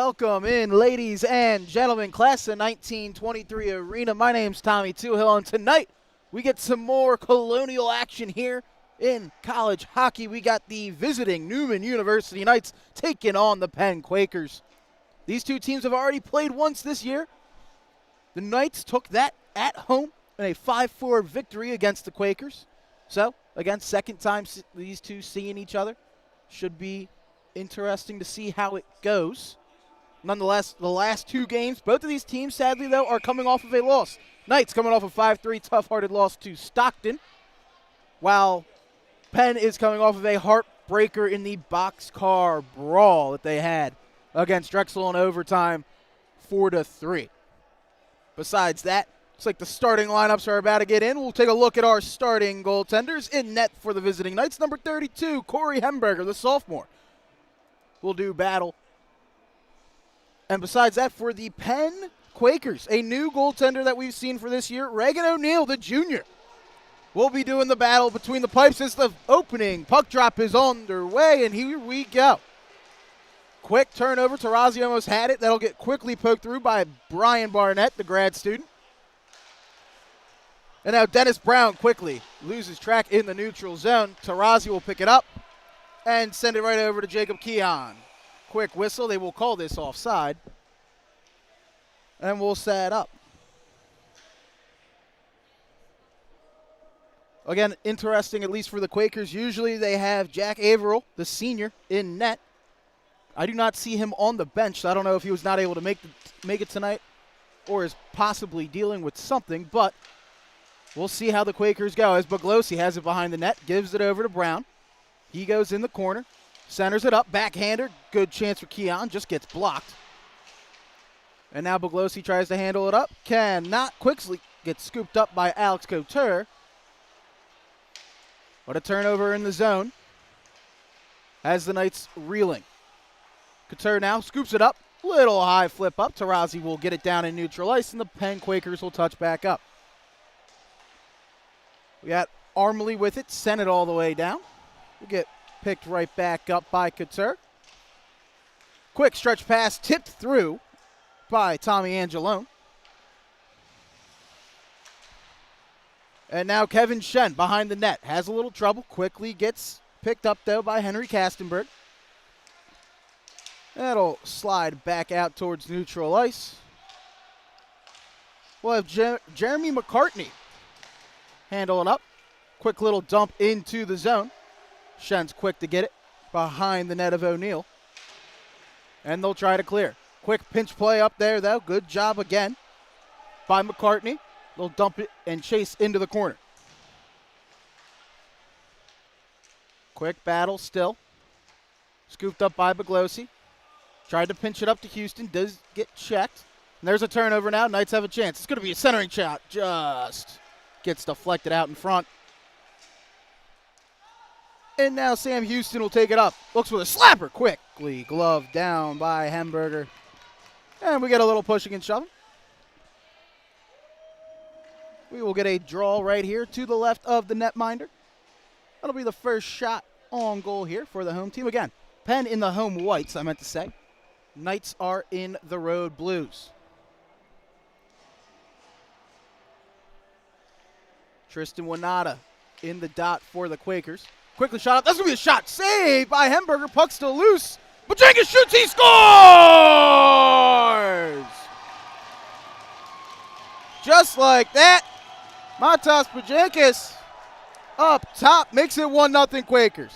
Welcome in, ladies and gentlemen, class of 1923 arena. My name's Tommy Toohill, and tonight we get some more colonial action here in college hockey. We got the visiting Neumann University Knights taking on the Penn Quakers. These two teams have already played once this year. The Knights took that at home in a 5-4 victory against the Quakers. So, again, second time these two seeing each other. Should be interesting to see how it goes. Nonetheless, the last two games, both of these teams, sadly, though, are coming off of a loss. Knights coming off a 5-3 tough-hearted loss to Stockton, while Penn is coming off of a heartbreaker in the boxcar brawl that they had against Drexel in overtime, 4-3. Besides that, looks like the starting lineups are about to get in. We'll take a look at our starting goaltenders. In net for the visiting Knights, number 32, Corey Hemberger, the sophomore, will do battle. And besides that, for the Penn Quakers, a new goaltender that we've seen for this year, Reagan O'Neill, the junior, will be doing the battle between the pipes as the opening puck drop is underway, and here we go. Quick turnover. Tarazi almost had it. That'll get quickly poked through by Brian Barnett, the grad student. And now Dennis Brown quickly loses track in the neutral zone. Tarazi will pick it up and send it right over to Jacob Keon. Quick whistle. They will call this offside. And we'll set up. Again, interesting, at least for the Quakers. Usually they have Jack Averill, the senior, in net. I do not see him on the bench, so I don't know if he was not able to make it tonight or is possibly dealing with something, but we'll see how the Quakers go as Buglosi has it behind the net, gives it over to Brown. He goes in the corner, centers it up, backhander, good chance for Keon, just gets blocked. And now Buglosi tries to handle it up, cannot, quickly gets scooped up by Alex Couture. What a turnover in the zone as the Knights reeling. Couture now scoops it up, little high flip up. Tarazi will get it down in neutral ice, and the Penn Quakers will touch back up. We got Armley with it, sent it all the way down. We'll get picked right back up by Couture. Quick stretch pass tipped through by Tommy Angelone. And now Kevin Shen behind the net. Has a little trouble. Quickly gets picked up, though, by Henry Kastenberg. That'll slide back out towards neutral ice. We'll have Jeremy McCartney handle it up. Quick little dump into the zone. Shen's quick to get it behind the net of O'Neill. And they'll try to clear. Quick pinch play up there, though. Good job again by McCartney. They'll dump it and chase into the corner. Quick battle still. Scooped up by Buglosi. Tried to pinch it up to Houston. Does get checked. And there's a turnover now. Knights have a chance. It's going to be a centering shot. Just gets deflected out in front. And now Sam Houston will take it up. Looks for the slapper. Quickly gloved down by Hemberger. And we get a little pushing and shoving. We will get a draw right here to the left of the netminder. That'll be the first shot on goal here for the home team. Again, Penn in the home whites, I meant to say. Knights are in the road blues. Tristan Winata in the dot for the Quakers. Quickly shot up. That's going to be a shot. Saved by Hemberger. Puck still loose. Bajanka shoots. He scores! Just like that. Matas Bajankas up top makes it 1-0 Quakers.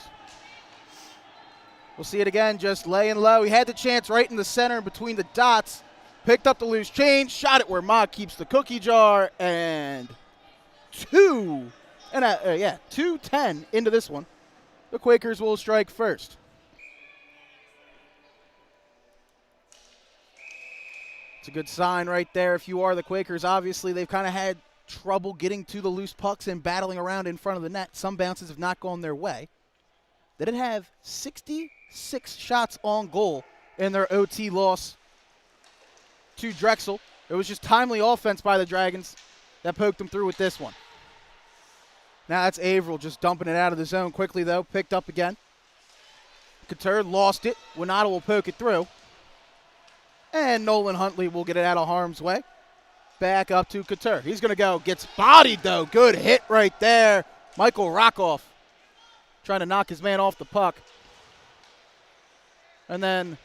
We'll see it again, just laying low. He had the chance right in the center between the dots. Picked up the loose change, shot it where Ma keeps the cookie jar, and 2-10 into this one. The Quakers will strike first. It's a good sign right there if you are the Quakers. Obviously, they've kind of had trouble getting to the loose pucks and battling around in front of the net. Some bounces have not gone their way. They did have 66 shots on goal in their OT loss to Drexel. It was just timely offense by the Dragons that poked them through with this one. Now that's Averill just dumping it out of the zone quickly, though. Picked up again. Couture lost it. Winata will poke it through. And Nolan Huntley will get it out of harm's way. Back up to Couture. He's going to go. Gets bodied, though. Good hit right there. Michael Rockoff trying to knock his man off the puck. And then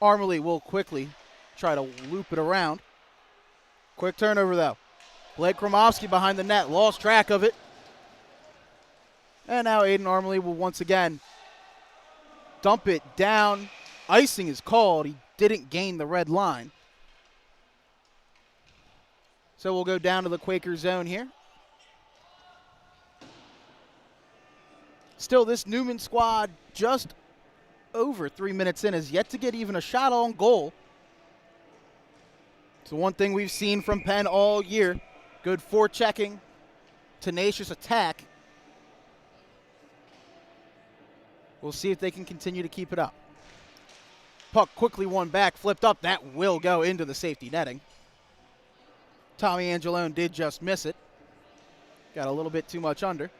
Armley will quickly try to loop it around. Quick turnover, though. Blake Kromowski behind the net. Lost track of it. And now Aiden Armley will once again dump it down. Icing is called. He didn't gain the red line. So we'll go down to the Quaker zone here. Still, this Neumann squad just over 3 minutes in has yet to get even a shot on goal. It's the one thing we've seen from Penn all year. Good forechecking, tenacious attack. We'll see if they can continue to keep it up. Puck quickly won back, flipped up. That will go into the safety netting. Tommy Angelone did just miss it. Got a little bit too much under.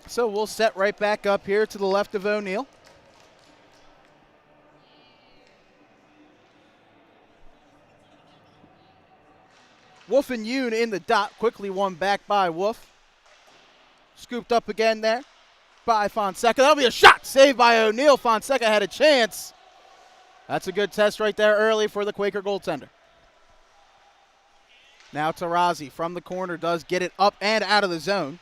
So we'll set right back up here to the left of O'Neill. Wolf and Yoon in the dot. Quickly won back by Wolf. Scooped up again there by Fonseca. That'll be a shot. Saved by O'Neill. Fonseca had a chance. That's a good test right there early for the Quaker goaltender. Now Tarazzi from the corner does get it up and out of the zone.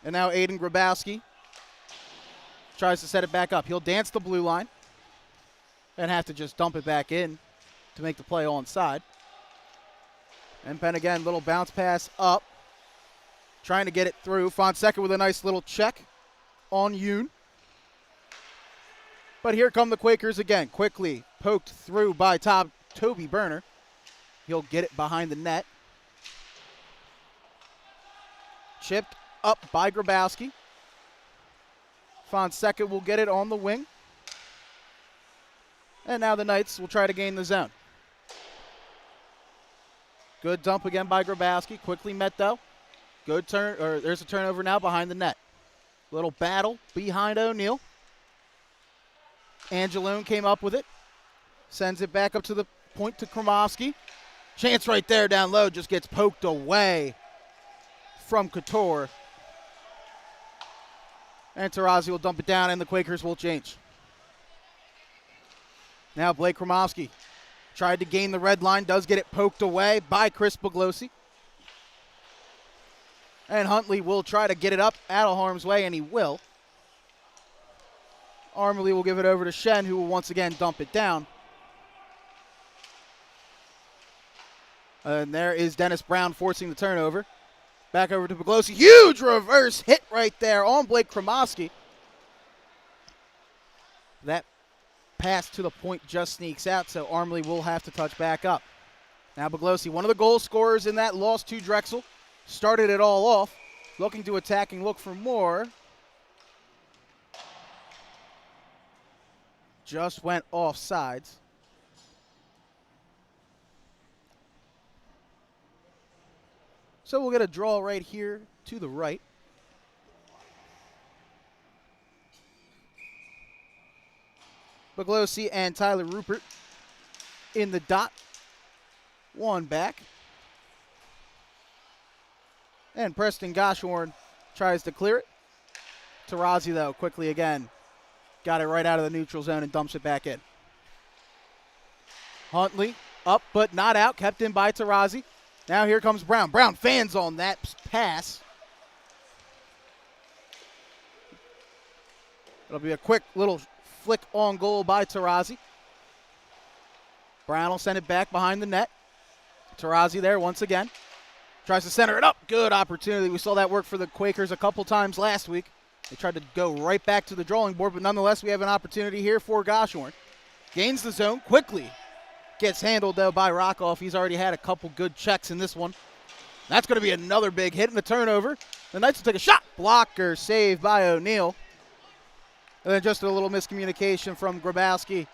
And now Aiden Grabowski tries to set it back up. He'll dance the blue line and have to just dump it back in to make the play onside. And Penn again, little bounce pass up. Trying to get it through. Fonseca with a nice little check on Yoon. But here come the Quakers again. Quickly poked through by Toby Berner. He'll get it behind the net. Chipped up by Grabowski. Fonseca will get it on the wing. And now the Knights will try to gain the zone. Good dump again by Grabowski. Quickly met though. Good turn, or there's a turnover now behind the net. Little battle behind O'Neill. Angelone came up with it. Sends it back up to the point to Kromowski. Chance right there down low, just gets poked away from Couture. And Tarazzi will dump it down and the Quakers will change. Now Blake Kromowski tried to gain the red line, does get it poked away by Chris Buglosi. And Huntley will try to get it up out of harm's way, and he will. Armley will give it over to Shen, who will once again dump it down. And there is Dennis Brown forcing the turnover. Back over to Buglosi. Huge reverse hit right there on Blake Kromowski. That pass to the point just sneaks out, so Armley will have to touch back up. Now Buglosi, one of the goal scorers in that loss to Drexel, started it all off. Looking to attack and look for more. Just went off sides. So we'll get a draw right here to the right. Buglosi and Tyler Rupert in the dot. One back. And Preston Goshorn tries to clear it. Tarazzi, though, quickly again. Got it right out of the neutral zone and dumps it back in. Huntley up but not out. Kept in by Tarazzi. Now here comes Brown. Brown fans on that pass. It'll be a quick little flick on goal by Tarazzi. Brown will send it back behind the net. Tarazzi there once again. Tries to center it up. Good opportunity. We saw that work for the Quakers a couple times last week. They tried to go right back to the drawing board, but nonetheless, we have an opportunity here for Goshorn. Gains the zone quickly. Gets handled, though, by Rockoff. He's already had a couple good checks in this one. That's going to be another big hit in the turnover. The Knights will take a shot. Blocker saved by O'Neill. And then just a little miscommunication from Grabowski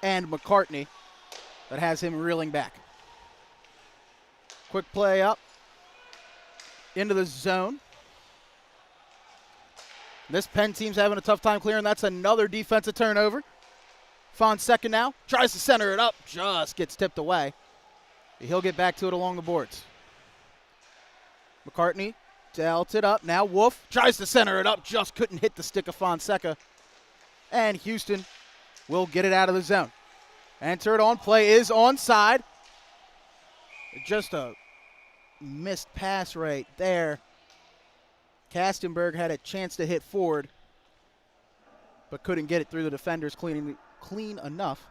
and McCartney that has him reeling back. Quick play up into the zone. This Penn team's having a tough time clearing. That's another defensive turnover. Fonseca now tries to center it up, just gets tipped away. He'll get back to it along the boards. McCartney dealt it up. Now Wolf tries to center it up, just couldn't hit the stick of Fonseca. And Houston will get it out of the zone. Enter it on, play is onside. Just a missed pass right there. Kastenberg had a chance to hit forward, but couldn't get it through the defenders clean enough.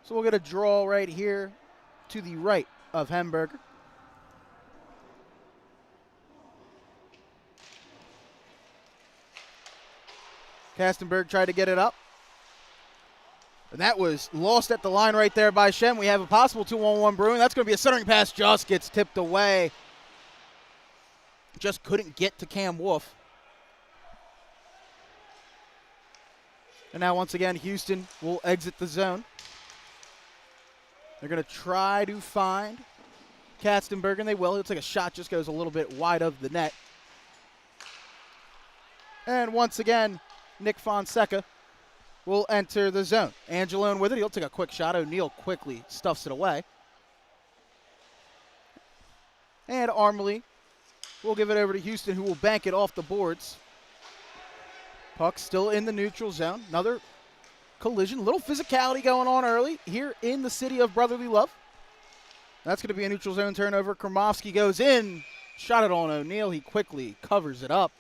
So we'll get a draw right here to the right of Hemberger. Kastenberg tried to get it up. And that was lost at the line right there by Shem. We have a possible 2-on-1 brewing. That's going to be a centering pass. Just gets tipped away. Just couldn't get to Cam Wolf. And now once again, Houston will exit the zone. They're going to try to find Kastenberg, and they will. He'll take a shot, just goes a little bit wide of the net. And once again, Nick Fonseca will enter the zone. Angelone with it. He'll take a quick shot. O'Neal quickly stuffs it away. And Armley will give it over to Houston, who will bank it off the boards. Puck still in the neutral zone. Another collision. A little physicality going on early here in the city of brotherly love. That's going to be a neutral zone turnover. Kromovsky goes in. Shot it on O'Neal. He quickly covers it up.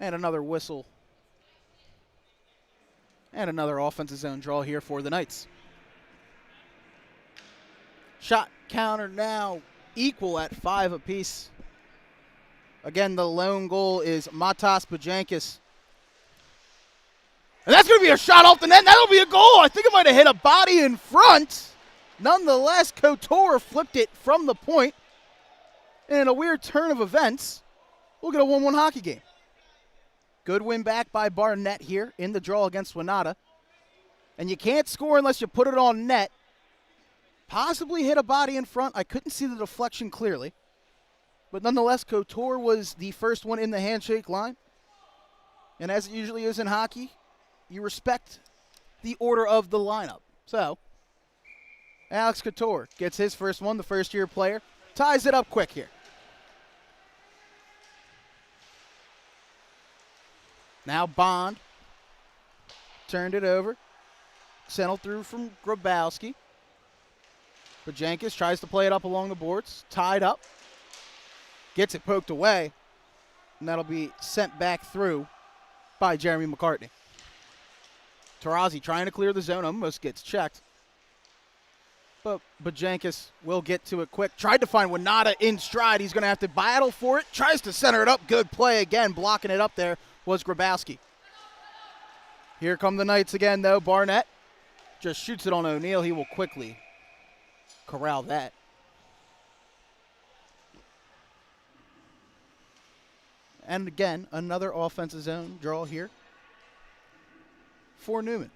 And another whistle. And another offensive zone draw here for the Knights. Shot counter now equal at 5 apiece. Again, the lone goal is Matas Bajankis. And that's going to be a shot off the net. That'll be a goal. I think it might have hit a body in front. Nonetheless, Couture flipped it from the point. And in a weird turn of events, we'll get a 1-1 hockey game. Good win back by Barnett here in the draw against Winata. And you can't score unless you put it on net. Possibly hit a body in front. I couldn't see the deflection clearly. But nonetheless, Couture was the first one in the handshake line. And as it usually is in hockey, you respect the order of the lineup. So, Alex Couture gets his first one, the first-year player. Ties it up quick here. Now Bond turned it over. Settled through from Grabowski. Bajankis tries to play it up along the boards. Tied up. Gets it poked away. And that'll be sent back through by Jeremy McCartney. Tarazi trying to clear the zone. Almost gets checked. But Bajankis will get to it quick. Tried to find Winata in stride. He's going to have to battle for it. Tries to center it up. Good play again. Blocking it up there was Grabowski. Here come the Knights again, though. Barnett just shoots it on O'Neal. He will quickly corral that. And again, another offensive zone draw here for Neumann.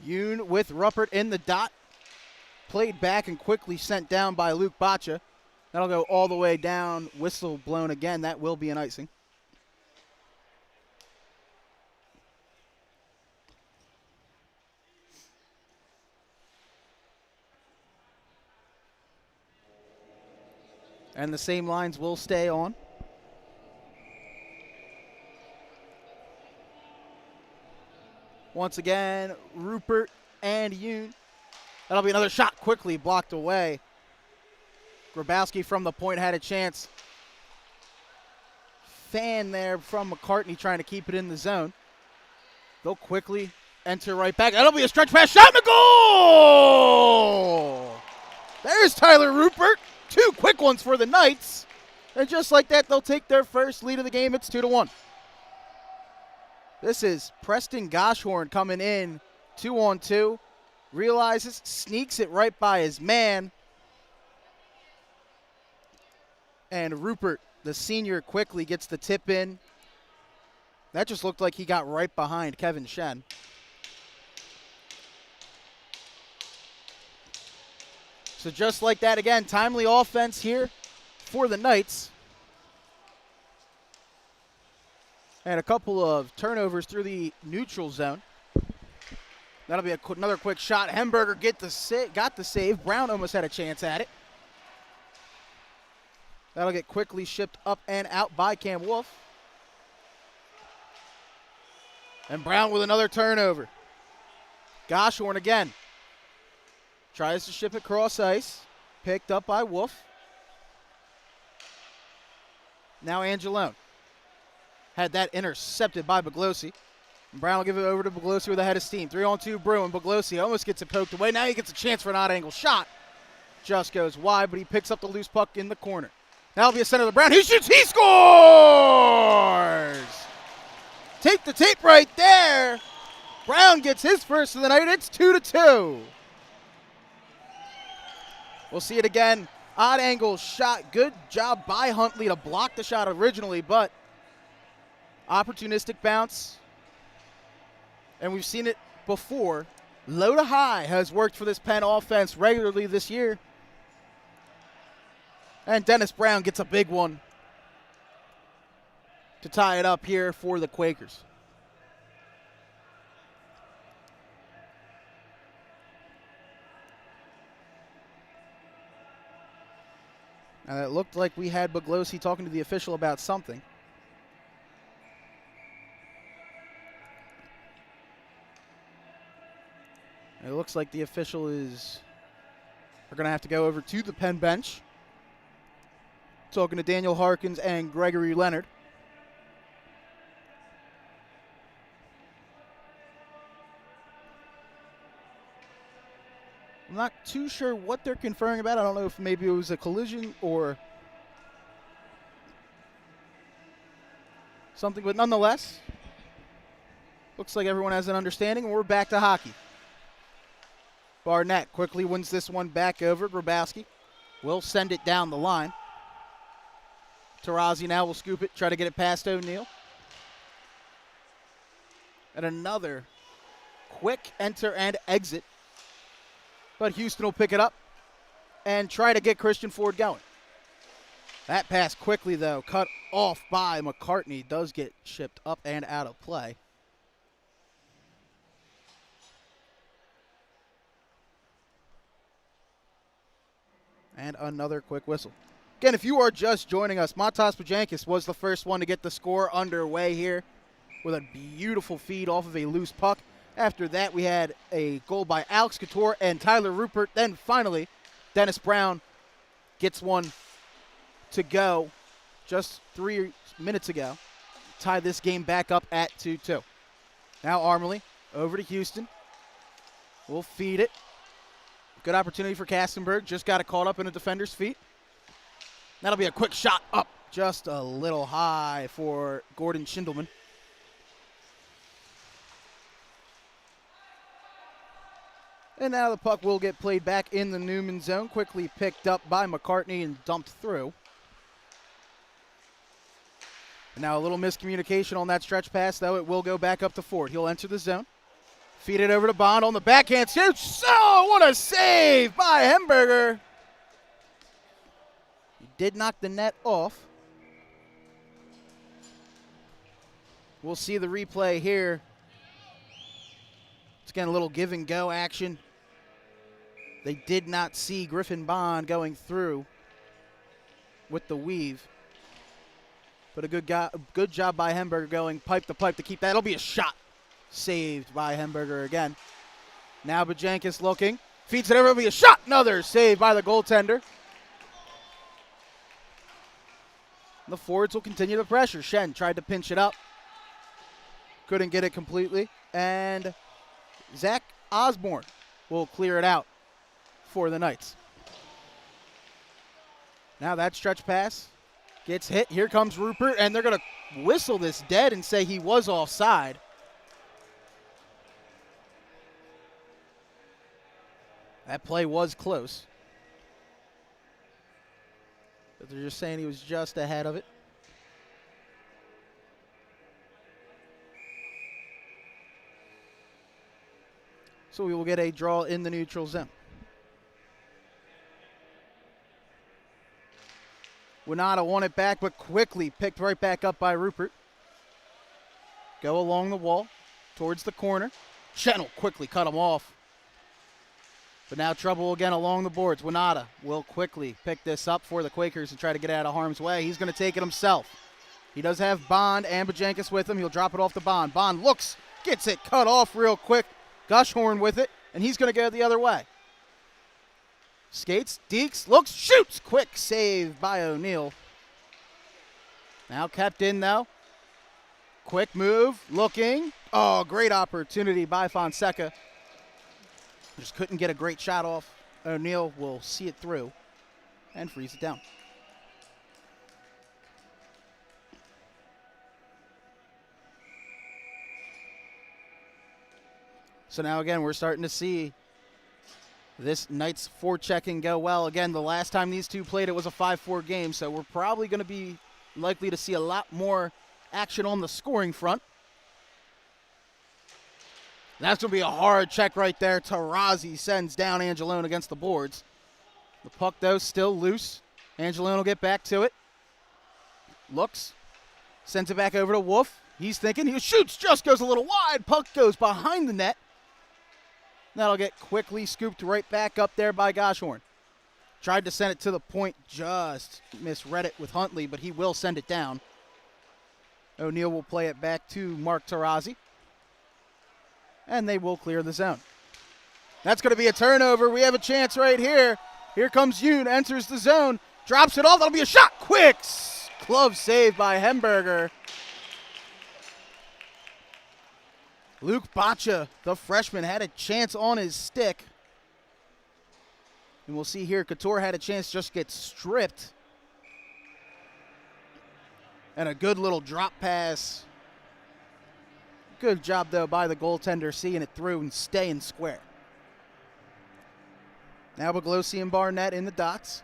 Yoon with Ruppert in the dot. Played back and quickly sent down by Luke Baccia. That'll go all the way down. Whistle blown again. That will be an icing. And the same lines will stay on. Once again, Rupert and Yoon. That'll be another shot quickly blocked away. Grabowski from the point had a chance. Fan there from McCartney trying to keep it in the zone. They'll quickly enter right back. That'll be a stretch pass. Shot and a goal! There's Tyler Rupert. 2 quick ones for the Knights. And just like that, they'll take their first lead of the game. It's 2-1. This is Preston Goshorn coming in 2-on-2. Realizes, sneaks it right by his man. And Rupert, the senior, quickly gets the tip in. That just looked like he got right behind Kevin Shen. So just like that, again, timely offense here for the Knights. And a couple of turnovers through the neutral zone. That'll be another quick shot. Hemberger got the save. Brown almost had a chance at it. That'll get quickly shipped up and out by Cam Wolf. And Brown with another turnover. Goshorn again. Tries to ship it cross ice. Picked up by Wolf. Now Angelone. Had that intercepted by Buglosi. Brown will give it over to Buglosi with a head of steam. 3-on-2 Bruin. Buglosi almost gets it poked away. Now he gets a chance for an odd angle shot. Just goes wide, but he picks up the loose puck in the corner. Now it'll be a center to Brown. He shoots. He scores! Take the tape right there. Brown gets his first of the night. It's 2-2. We'll see it again. Odd angle shot. Good job by Huntley to block the shot originally, but opportunistic bounce. And we've seen it before. Low to high has worked for this Penn offense regularly this year. And Dennis Brown gets a big one to tie it up here for the Quakers. Now it looked like we had Buglosi talking to the official about something. It looks like the official are going to have to go over to the Penn bench. Talking to Daniel Harkins and Gregory Leonard. I'm not too sure what they're conferring about. I don't know if maybe it was a collision or something, but nonetheless, looks like everyone has an understanding, and we're back to hockey. Barnett quickly wins this one back over. Grabowski will send it down the line. Tarazi now will scoop it, try to get it past O'Neal. And another quick enter and exit. But Houston will pick it up and try to get Christian Ford going. That pass quickly, though, cut off by McCartney. Does get shipped up and out of play. And another quick whistle. Again, if you are just joining us, Matas Pajankis was the first one to get the score underway here with a beautiful feed off of a loose puck. After that, we had a goal by Alex Couture and Tyler Rupert. Then finally, Dennis Brown gets one to go just 3 minutes ago. Tie this game back up at 2-2. Now Armley over to Houston. We'll feed it. Good opportunity for Kastenberg. Just got it caught up in a defender's feet. That'll be a quick shot up. Just a little high for Gordon Schindelman. And now the puck will get played back in the Neumann zone. Quickly picked up by McCartney and dumped through. And now a little miscommunication on that stretch pass, though. It will go back up to Ford. He'll enter the zone. Feed it over to Bond on the backhand. So, what a save by Hemberger. He did knock the net off. We'll see the replay here. It's again a little give and go action. They did not see Griffin Bond going through with the weave. But a good job by Hemberger going pipe to pipe to keep that. It'll be a shot. Saved by Hemberger again. Now Bajankis looking. Feeds it over. It'll be a shot. Another save by the goaltender. The Fords will continue the pressure. Shen tried to pinch it up. Couldn't get it completely. And Zach Osborne will clear it out for the Knights. Now that stretch pass gets hit. Here comes Rupert, and they're going to whistle this dead and say he was offside. That play was close. But they're just saying he was just ahead of it. So we will get a draw in the neutral zone. Winata won it back, but quickly picked right back up by Rupert. Go along the wall towards the corner. Schnell quickly cut him off. But now trouble again along the boards. Winata will quickly pick this up for the Quakers and try to get out of harm's way. He's going to take it himself. He does have Bond and Bajankis with him. He'll drop it off to Bond. Bond looks, gets it cut off real quick. Gushhorn with it, and he's going to go the other way. Skates, Deeks, looks, shoots. Quick save by O'Neal. Now kept in, though. Quick move, looking. Oh, great opportunity by Fonseca. Just couldn't get a great shot off. O'Neal will see it through and freeze it down. So now again, we're starting to see this Knights forechecking go well. Again, the last time these two played, it was a 5-4 game, so we're probably going to be likely to see a lot more action on the scoring front. That's going to be a hard check right there. Tarazzi sends down Angelone against the boards. The puck, though, still loose. Angelone will get back to it. Looks. Sends it back over to Wolf. He's thinking. He shoots. Just goes a little wide. Puck goes behind the net. That'll get quickly scooped right back up there by Gushhorn. Tried to send it to the point. Just misread it with Huntley, but he will send it down. O'Neal will play it back to Mark Tarazzi. And they will clear the zone. That's going to be a turnover. We have a chance right here. Here comes Yoon, enters the zone, drops it off. That'll be a shot. Quick glove save by Hemberger. Luke Baccia, the freshman, had a chance on his stick. And we'll see here, Couture had a chance, just get stripped. And a good little drop pass. Good job, though, by the goaltender, seeing it through and staying square. Now Boglosi and Barnett in the dots.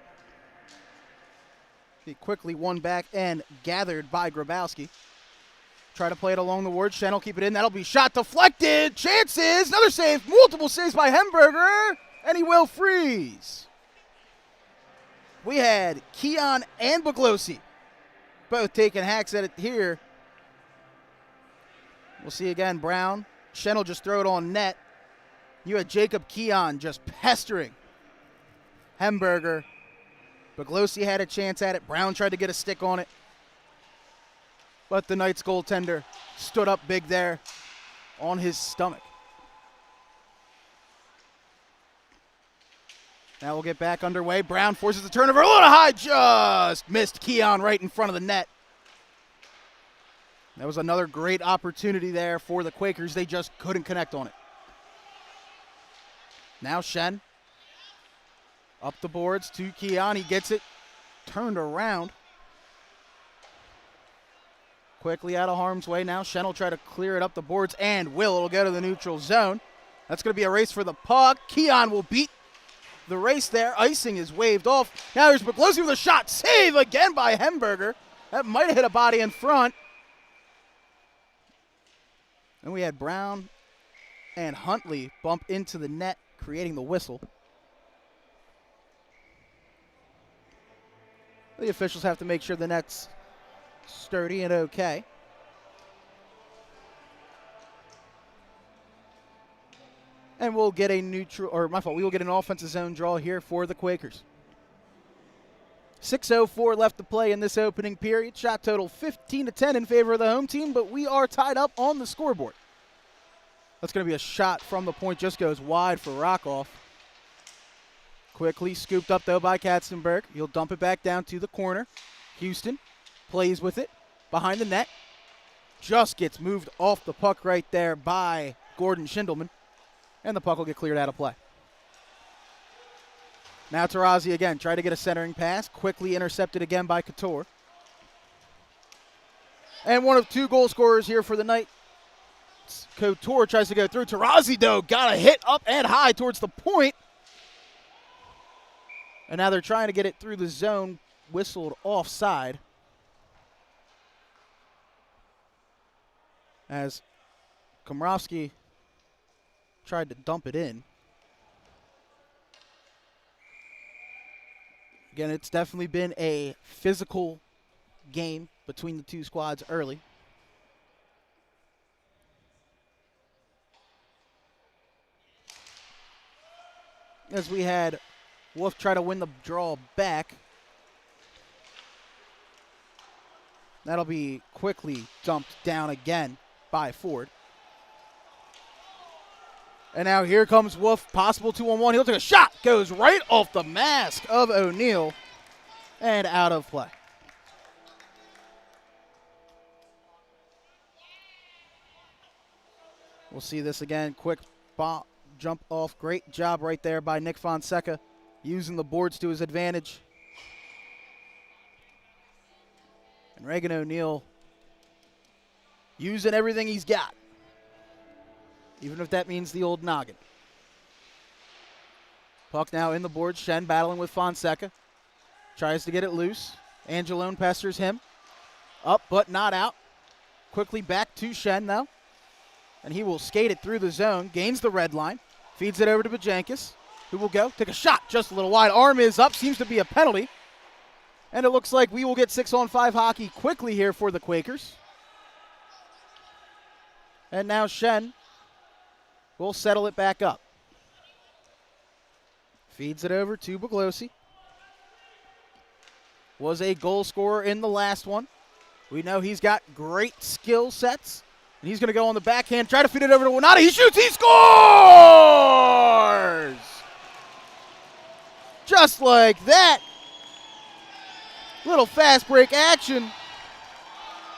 He quickly won back and gathered by Grabowski. Try to play it along the ward. Shen will keep it in. That'll be shot deflected. Chances. Another save. Multiple saves by Hemberger. And he will freeze. We had Keon and Boglosi both taking hacks at it here. We'll see again. Brown. Shen will just throw it on net. You had Jacob Keon just pestering Hemberger. Boglosi had a chance at it. Brown tried to get a stick on it. But the Knights goaltender stood up big there on his stomach. Now we'll get back underway. Brown forces the turnover. A little high, just missed Keon right in front of the net. That was another great opportunity there for the Quakers. They just couldn't connect on it. Now Shen. Up the boards to Keon. He gets it turned around. Quickly out of harm's way now. Shen will try to clear it up the boards, and it'll go to the neutral zone. That's going to be a race for the puck. Keon will beat the race there. Icing is waved off. Now here's Boglosi with a shot. Save again by Hemberger. That might have hit a body in front. And we had Brown and Huntley bump into the net, creating the whistle. The officials have to make sure the net's sturdy and okay. And we'll get a we will get an offensive zone draw here for the Quakers. 6:04 left to play in this opening period. Shot total 15-10 in favor of the home team, but we are tied up on the scoreboard. That's going to be a shot from the point, just goes wide for Rockoff. Quickly scooped up, though, by Katzenberg. He'll dump it back down to the corner. Houston plays with it behind the net. Just gets moved off the puck right there by Gordon Schindelman. And the puck will get cleared out of play. Now Tarazzi again. Try to get a centering pass. Quickly intercepted again by Couture. And one of two goal scorers here for the night. Couture tries to go through. Tarazzi, though, got a hit up and high towards the point. And now they're trying to get it through the zone whistled offside as Komrovsky tried to dump it in. Again, it's definitely been a physical game between the two squads early. As we had Wolf try to win the draw back. That'll be quickly dumped down again by Ford. And now here comes Wolf, possible 2-on-1. He'll take a shot. Goes right off the mask of O'Neal and out of play. We'll see this again. Quick jump off. Great job right there by Nick Fonseca, using the boards to his advantage. And Reagan O'Neal using everything he's got, even if that means the old noggin. Puck now in the board. Shen battling with Fonseca. Tries to get it loose. Angelone pesters him. Up but not out. Quickly back to Shen though. And he will skate it through the zone. Gains the red line. Feeds it over to Bajankis, who will go. Take a shot just a little wide. Arm is up. Seems to be a penalty. And it looks like we will get 6-on-5 hockey quickly here for the Quakers. And now Shen will settle it back up. Feeds it over to Buglosi. Was a goal scorer in the last one. We know he's got great skill sets. And he's going to go on the backhand, try to feed it over to Winata. He shoots, he scores! Just like that. Little fast break action.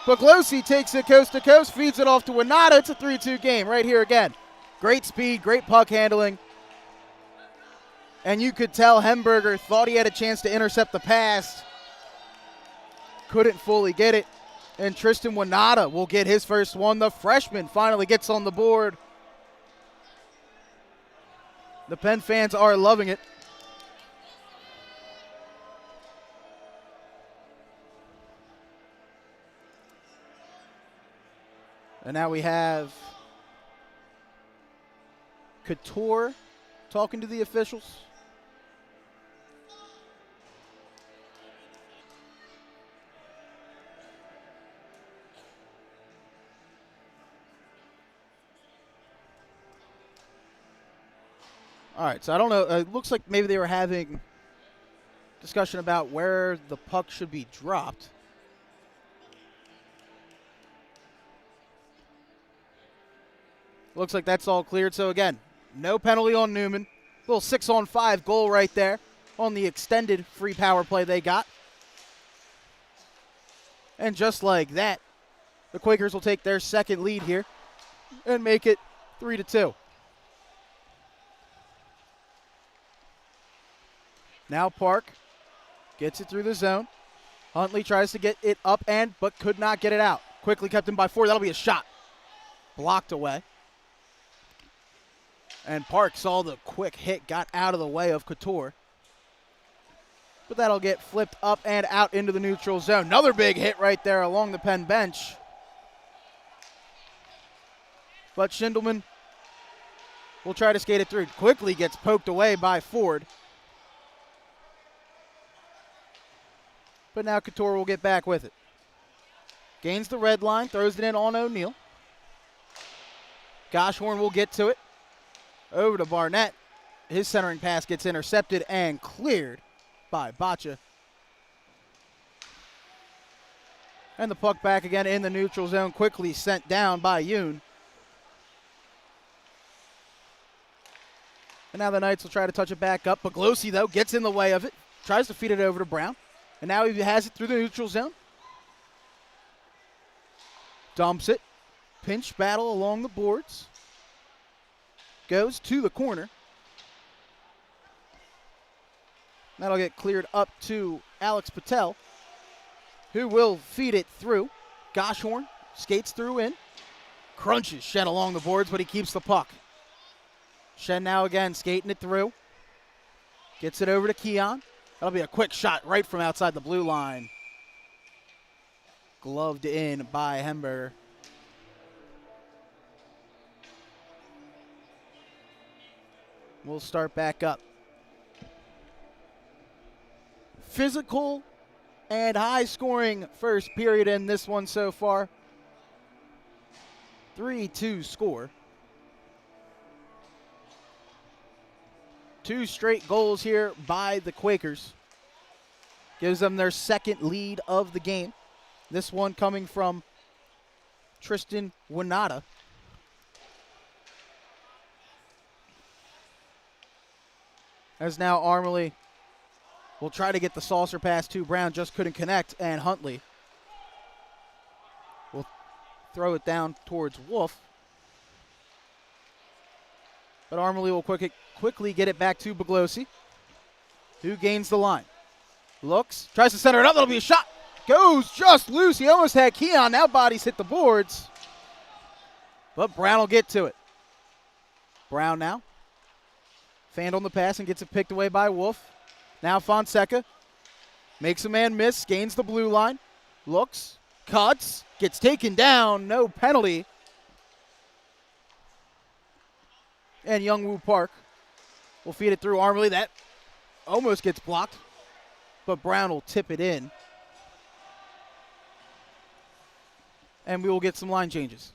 Buglosi takes it coast to coast, feeds it off to Winata. It's a 3-2 game right here again. Great speed, great puck handling. And you could tell Hemberger thought he had a chance to intercept the pass. Couldn't fully get it. And Tristan Winata will get his first one. The freshman finally gets on the board. The Penn fans are loving it. And now we have Couture talking to the officials. All right, so I don't know. It looks like maybe they were having discussion about where the puck should be dropped. Looks like that's all cleared. So, again, no penalty on Neumann. Little 6-on-5 goal right there on the extended free power play they got. And just like that, the Quakers will take their second lead here and make it 3-2. Now Park gets it through the zone. Huntley tries to get it up but could not get it out. Quickly kept in by Ford. That'll be a shot. Blocked away. And Park saw the quick hit, got out of the way of Couture. But that'll get flipped up and out into the neutral zone. Another big hit right there along the Penn bench. But Schindelman will try to skate it through. Quickly gets poked away by Ford. But now Couture will get back with it. Gains the red line, throws it in on O'Neal. Goshorn will get to it. Over to Barnett. His centering pass gets intercepted and cleared by Baccia. And the puck back again in the neutral zone, quickly sent down by Yoon. And now the Knights will try to touch it back up. Buglosi, though, gets in the way of it. Tries to feed it over to Brown. And now he has it through the neutral zone. Dumps it. Pinch battle along the boards. Goes to the corner. That'll get cleared up to Alex Patel, who will feed it through. Goshorn skates through in. Crunches Shen along the boards, but he keeps the puck. Shen now again skating it through. Gets it over to Keon. That'll be a quick shot right from outside the blue line. Gloved in by Hemberger. We'll start back up. Physical and high-scoring first period in this one so far. 3-2 score. 2 straight goals here by the Quakers. Gives them their second lead of the game. This one coming from Tristan Winata. As now Armley will try to get the saucer pass to Brown, just couldn't connect, and Huntley will throw it down towards Wolf. But Armley will quickly get it back to Buglosi, who gains the line. Looks, tries to center it up, that'll be a shot. Goes just loose, he almost had Keon, now bodies hit the boards. But Brown will get to it. Brown now. Fanned on the pass and gets it picked away by Wolf. Now Fonseca makes a man miss, gains the blue line. Looks, cuts, gets taken down, no penalty. And Youngwoo Park will feed it through Armley. That almost gets blocked, but Brown will tip it in. And we will get some line changes.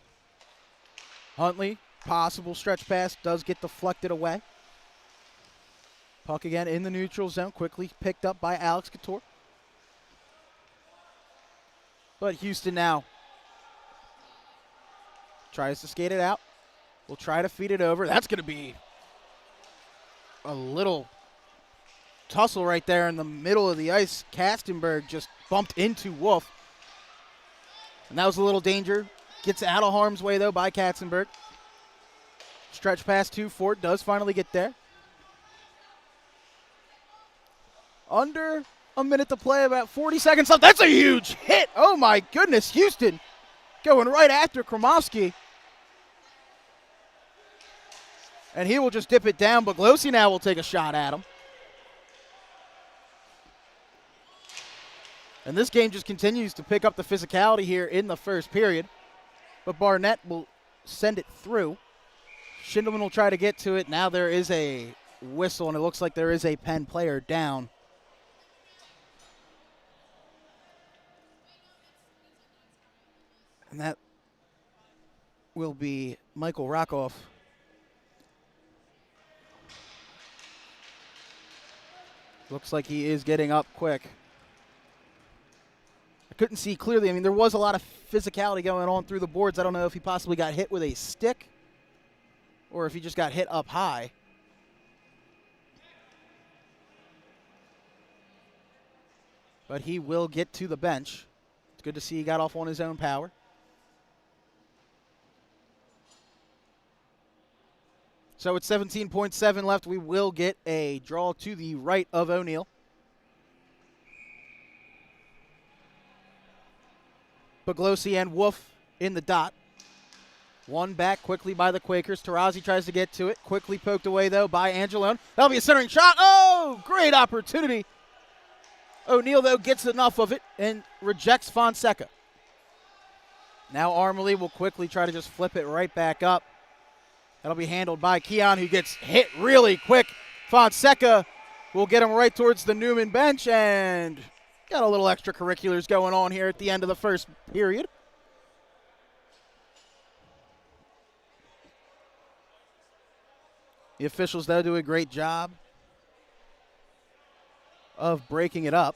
Huntley, possible stretch pass, does get deflected away. Puck again in the neutral zone, quickly picked up by Alex Couture. But Houston now tries to skate it out. We'll try to feed it over. That's going to be a little tussle right there in the middle of the ice. Kastenberg just bumped into Wolf. And that was a little danger. Gets out of harm's way, though, by Katzenberg. Stretch pass to Ford. Does finally get there. Under a minute to play, about 40 seconds left. That's a huge hit. Oh, my goodness. Houston going right after Kromovsky. And he will just dip it down, but Glossi now will take a shot at him. And this game just continues to pick up the physicality here in the first period. But Barnett will send it through. Schindelman will try to get to it. Now there is a whistle, and it looks like there is a Penn player down. And that will be Michael Rockoff. Looks like he is getting up quick. I couldn't see clearly. I mean, there was a lot of physicality going on through the boards. I don't know if he possibly got hit with a stick or if he just got hit up high. But he will get to the bench. It's good to see he got off on his own power. So it's 17.7 left. We will get a draw to the right of O'Neill. Buglosi and Wolf in the dot. One back quickly by the Quakers. Tarazi tries to get to it. Quickly poked away, though, by Angelone. That'll be a centering shot. Oh, great opportunity. O'Neill, though, gets enough of it and rejects Fonseca. Now Armley will quickly try to just flip it right back up. That'll be handled by Keon, who gets hit really quick. Fonseca will get him right towards the Neumann bench, and got a little extracurriculars going on here at the end of the first period. The officials, though, do a great job of breaking it up.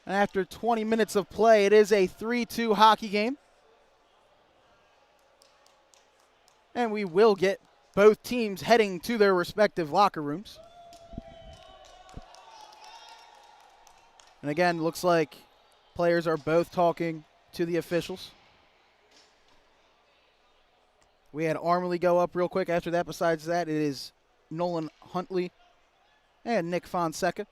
And after 20 minutes of play, it is a 3-2 hockey game. And we will get both teams heading to their respective locker rooms. And again, looks like players are both talking to the officials. We had Armley go up real quick. After that, besides that, it is Nolan Huntley and Nick Fonseca.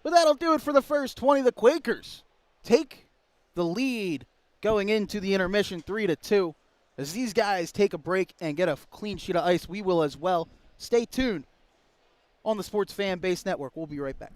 But that'll do it for the first 20. The Quakers take the lead going into the intermission 3-2. As these guys take a break and get a clean sheet of ice, we will as well. Stay tuned on the Sports Fan Base Network. We'll be right back.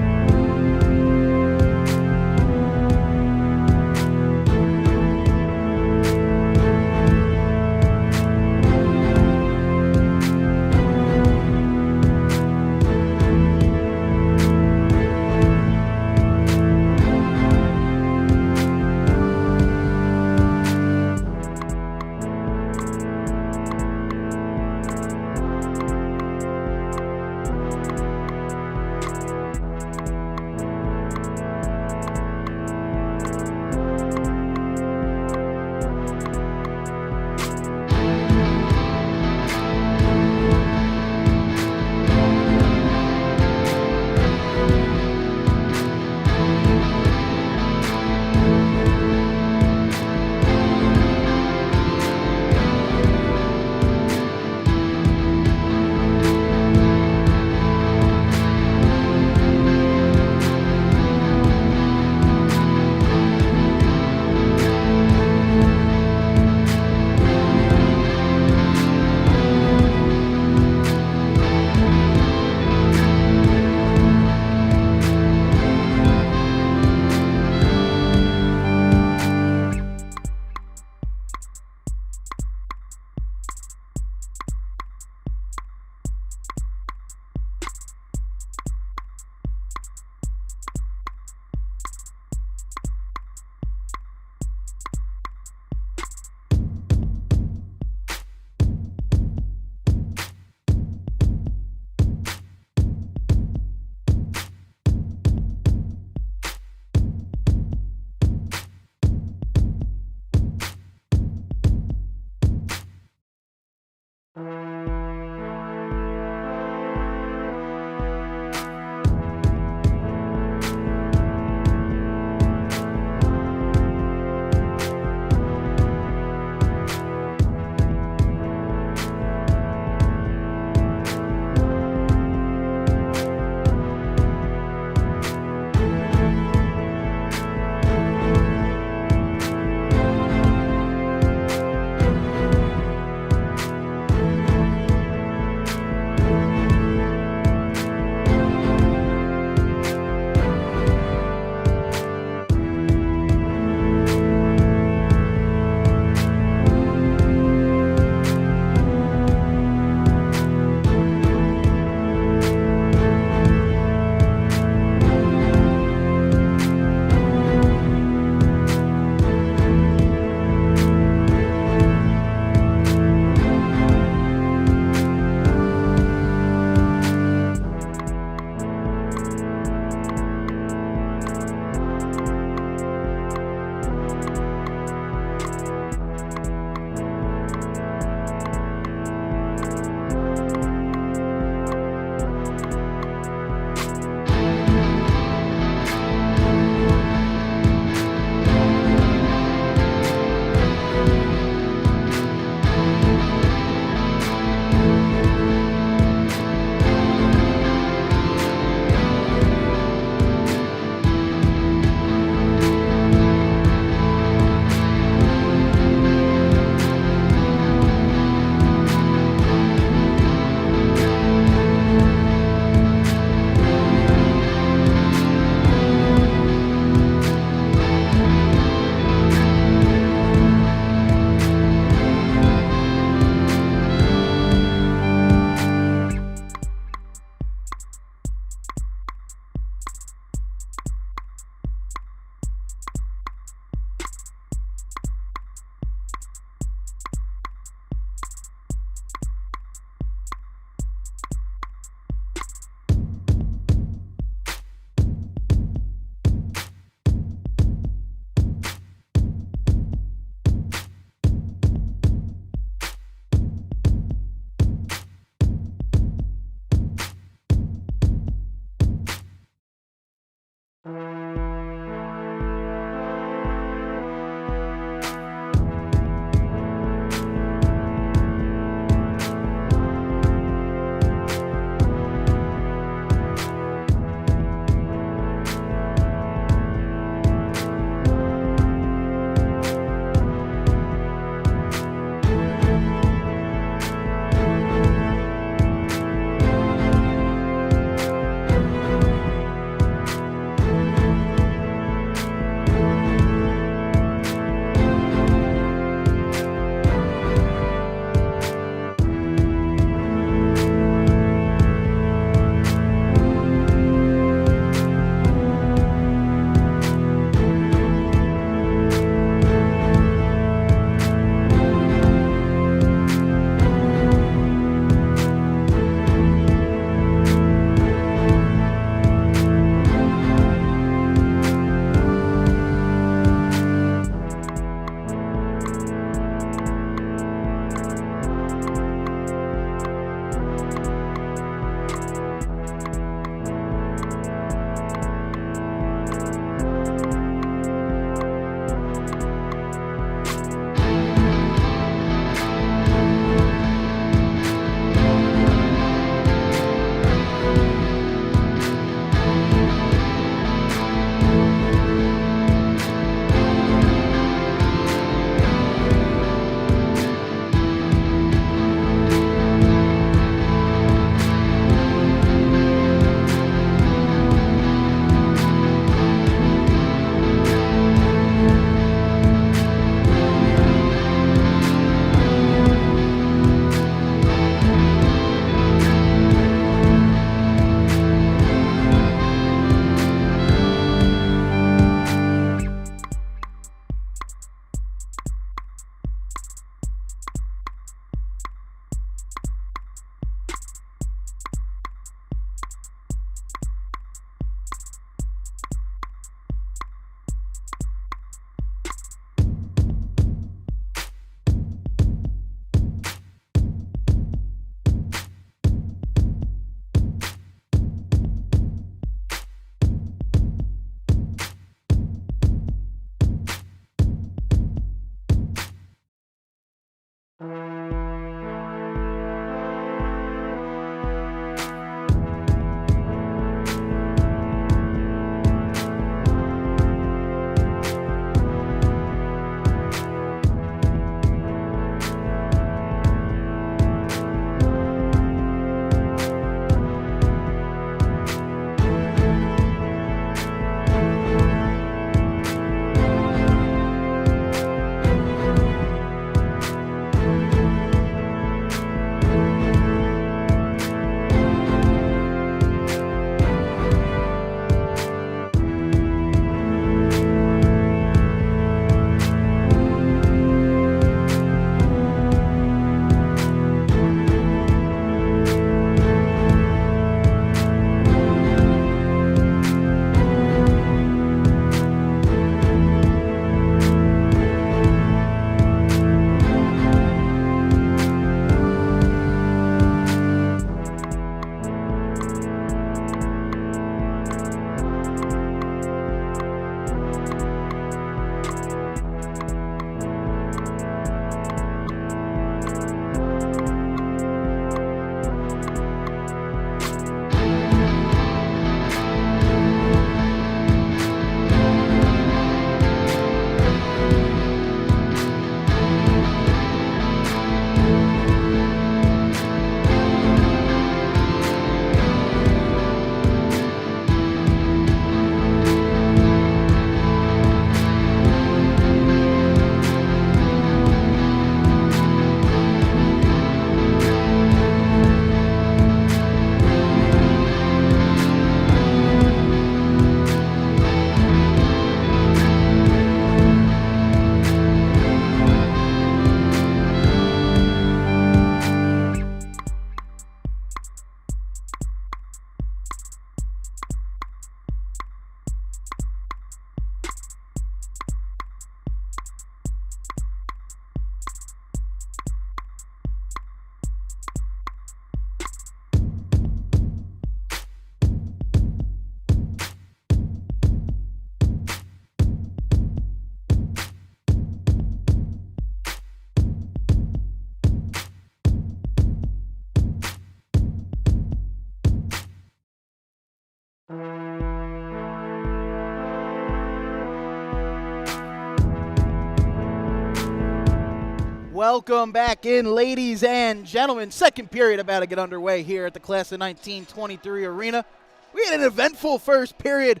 Welcome back in, ladies and gentlemen. Second period about to get underway here at the Class of 1923 Arena. We had an eventful first period.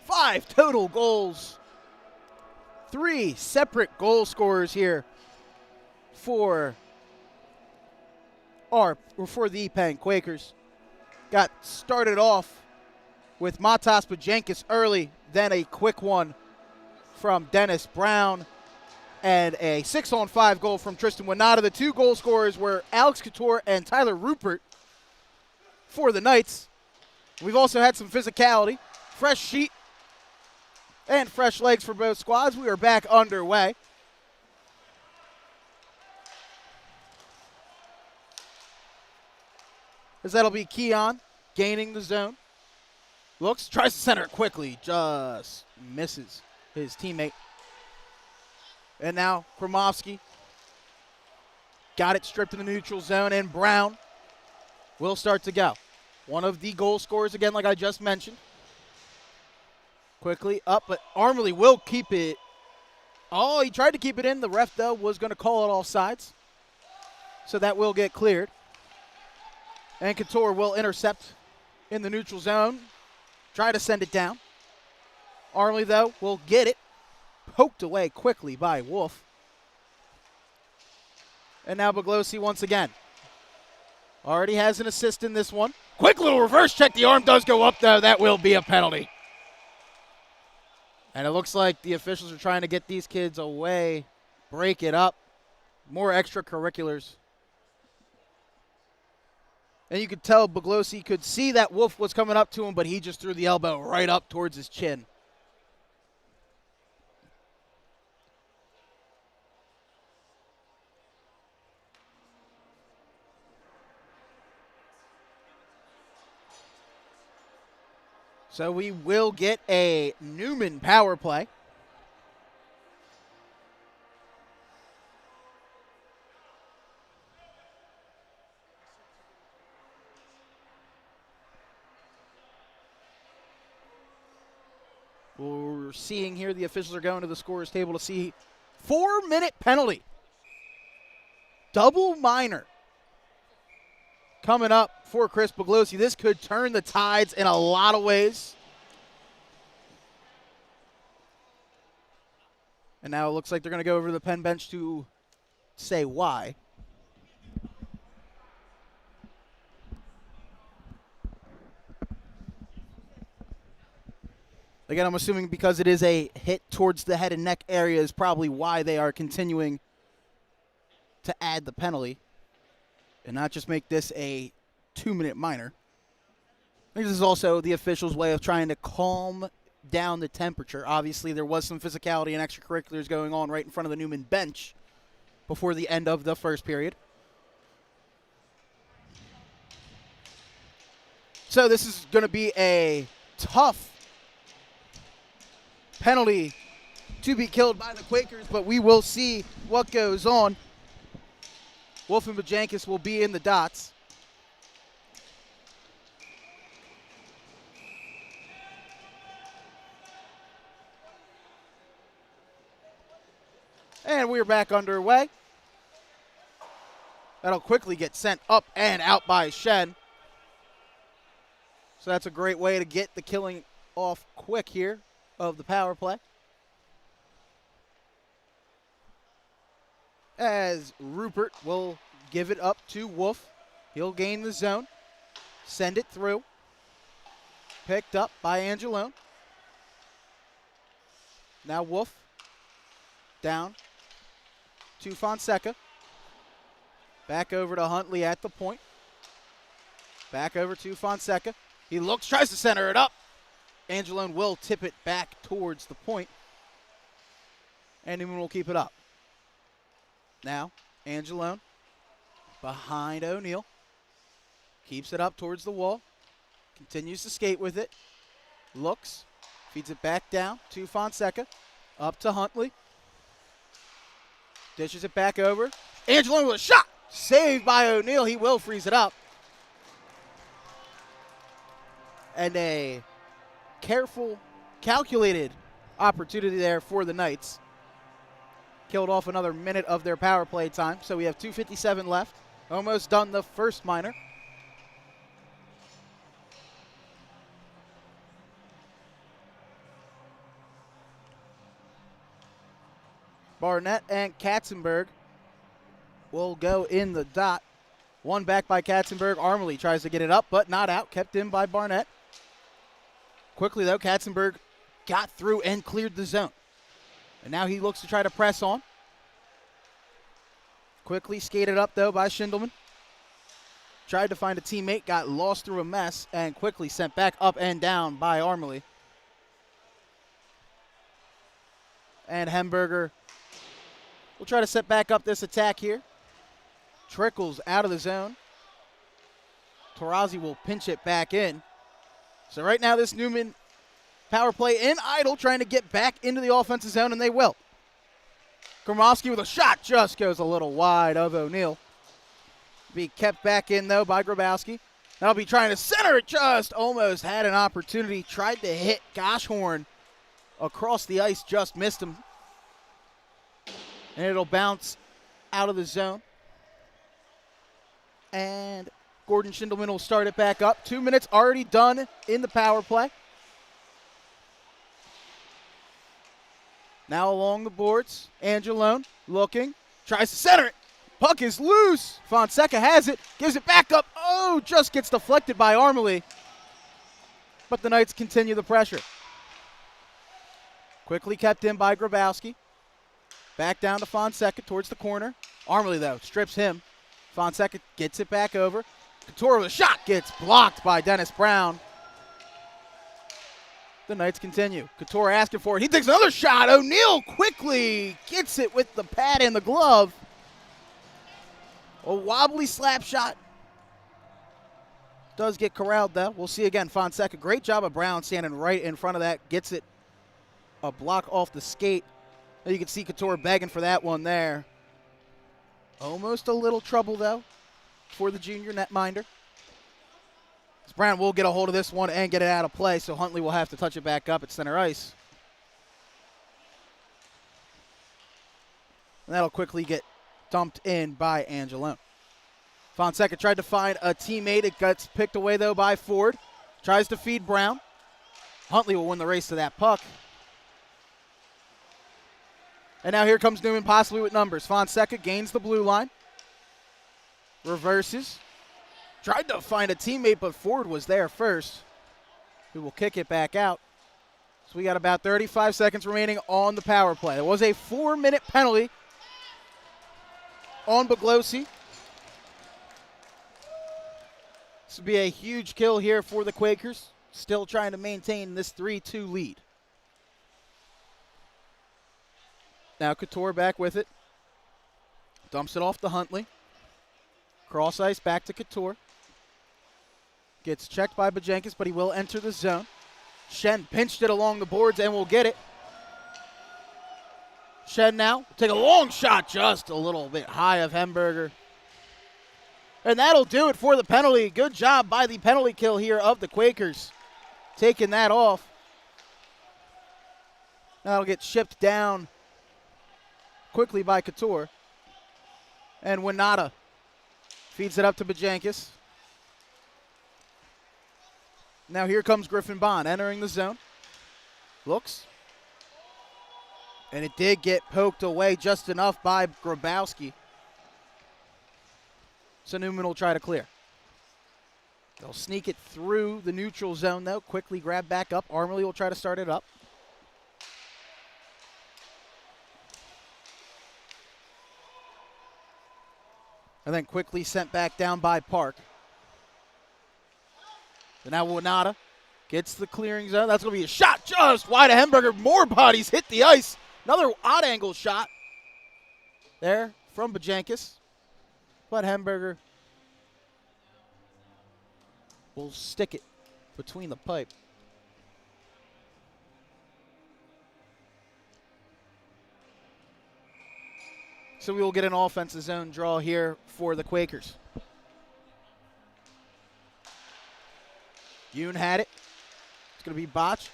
5 total goals. 3 separate goal scorers here for the Penn Quakers. Got started off with Matas Pajankis early, then a quick one from Dennis Brown, and a 6-on-5 goal from Tristan Winata. The 2 goal scorers were Alex Couture and Tyler Rupert for the Knights. We've also had some physicality, fresh sheet, and fresh legs for both squads. We are back underway. As that'll be Keon gaining the zone. Looks, tries to center it quickly, just misses his teammate. And now Kromovsky got it stripped in the neutral zone, and Brown will start to go. One of the goal scorers, again, like I just mentioned. Quickly up, but Armley will keep it. Oh, he tried to keep it in. The ref, though, was going to call it offsides. So that will get cleared. And Couture will intercept in the neutral zone. Try to send it down. Armley, though, will get it. Poked away quickly by Wolf. And now Baglosi once again. Already has an assist in this one. Quick little reverse check. The arm does go up, though. That will be a penalty. And it looks like the officials are trying to get these kids away, break it up. More extracurriculars. And you could tell Baglosi could see that Wolf was coming up to him, but he just threw the elbow right up towards his chin. So we will get a Neumann power play. We're seeing here the officials are going to the scorer's table to see 4-minute penalty. Double minor coming up for Chris Baglosi. This could turn the tides in a lot of ways. And now it looks like they're going to go over to the Penn bench to say why. Again, I'm assuming because it is a hit towards the head and neck area is probably why they are continuing to add the penalty and not just make this a 2-minute minor. I think this is also the officials' way of trying to calm down the temperature. Obviously, there was some physicality and extracurriculars going on right in front of the Neumann bench before the end of the first period. So this is going to be a tough penalty to be killed by the Quakers, but we will see what goes on. Wolf and Bajankis will be in the dots. And we're back underway. That'll quickly get sent up and out by Shen. So that's a great way to get the killing off quick here of the power play. As Rupert will give it up to Wolf. He'll gain the zone. Send it through. Picked up by Angelone. Now Wolf. Down to Fonseca. Back over to Huntley at the point. Back over to Fonseca. He looks, tries to center it up. Angelone will tip it back towards the point. And Neumann will keep it up. Now, Angelone behind O'Neal. Keeps it up towards the wall. Continues to skate with it. Looks. Feeds it back down to Fonseca. Up to Huntley. Dishes it back over. Angelone with a shot. Saved by O'Neal. He will freeze it up. And a careful, calculated opportunity there for the Knights. killed off another minute of their power play time. So we have 2:57 left. Almost done the first minor. Barnett and Katzenberg will go in the dot. One back by Katzenberg. Armley tries to get it up, but not out. Kept in by Barnett. Quickly, though, Katzenberg got through and cleared the zone. And now he looks to try to press on. Quickly skated up, though, by Schindelman. Tried to find a teammate, got lost through a mess, and quickly sent back up and down by Armley. And Hemberger will try to set back up this attack here. Trickles out of the zone. Taurasi will pinch it back in. So right now this Neumann power play in idle, trying to get back into the offensive zone, and they will. Gromowski with a shot, just goes a little wide of O'Neill. Be kept back in, though, by Grabowski. That'll be trying to center it, just almost had an opportunity. Tried to hit Goshorn across the ice, just missed him. And it'll bounce out of the zone. And Gordon Schindelman will start it back up. 2 minutes already done in the power play. Now along the boards, Angelone looking, tries to center it. Puck is loose. Fonseca has it, gives it back up. Oh, just gets deflected by Armley. But the Knights continue the pressure. Quickly kept in by Grabowski. Back down to Fonseca towards the corner. Armley, though, strips him. Fonseca gets it back over. Couture with a shot gets blocked by Dennis Brown. The Knights continue. Couture asking for it. He takes another shot. O'Neill quickly gets it with the pad and the glove. A wobbly slap shot. Does get corralled, though. We'll see again. Fonseca, great job of Brown standing right in front of that. Gets it a block off the skate. You can see Couture begging for that one there. Almost a little trouble, though, for the junior netminder. Brown will get a hold of this one and get it out of play, so Huntley will have to touch it back up at center ice. And that'll quickly get dumped in by Angelone. Fonseca tried to find a teammate. It gets picked away, though, by Ford. Tries to feed Brown. Huntley will win the race to that puck. And now here comes Neumann, possibly with numbers. Fonseca gains the blue line. Reverses. Tried to find a teammate, but Ford was there first. Who will kick it back out. So we got about 35 seconds remaining on the power play. There was a 4-minute penalty on Baglosi. This would be a huge kill here for the Quakers. Still trying to maintain this 3-2 lead. Now Couture back with it. Dumps it off to Huntley. Cross ice back to Couture. Gets checked by Bajankis, but he will enter the zone. Shen pinched it along the boards and will get it. Shen now take a long shot, just a little bit high of Hemberger. And that'll do it for the penalty. Good job by the penalty kill here of the Quakers. Taking that off. That'll get shipped down quickly by Couture. And Winata feeds it up to Bajankis. Now here comes Griffin Bond entering the zone. Looks. And it did get poked away just enough by Grabowski. So Neumann will try to clear. They'll sneak it through the neutral zone, though. Quickly grab back up. Armley will try to start it up. And then quickly sent back down by Park. And now Winata gets the clearing zone. That's going to be a shot just wide of Hemberger. More bodies hit the ice. Another odd angle shot there from Bajankis. But Hemberger will stick it between the pipe. So we will get an offensive zone draw here for the Quakers. Yoon had it. It's going to be Botch.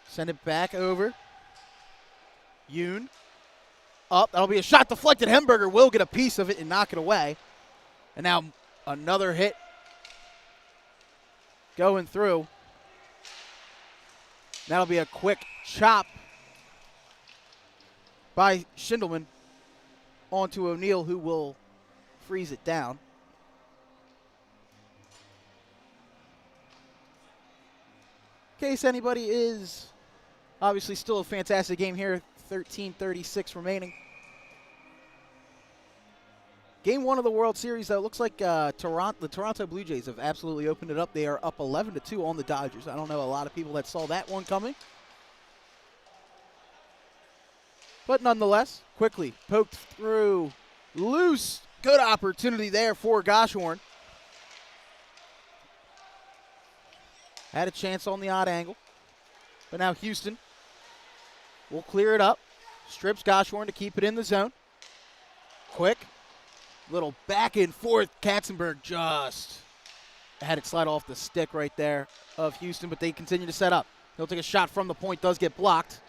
Send it back over. Yoon up. That'll be a shot deflected. Hemberger will get a piece of it and knock it away. And now another hit going through. That'll be a quick chop by Schindelman onto O'Neal, who will freeze it down. In case anybody is obviously still a fantastic game here, 13:36 remaining. Game 1 of the World Series, though, looks like the Toronto Blue Jays have absolutely opened it up. They are up 11-2 on the Dodgers. I don't know a lot of people that saw that one coming. But nonetheless, quickly poked through, loose. Good opportunity there for Goshorn. Had a chance on the odd angle. But now Houston will clear it up. Strips Goshorn to keep it in the zone. Quick. Little back and forth. Katzenberg just had it slide off the stick right there of Houston, but they continue to set up. He'll take a shot from the point, does get blocked.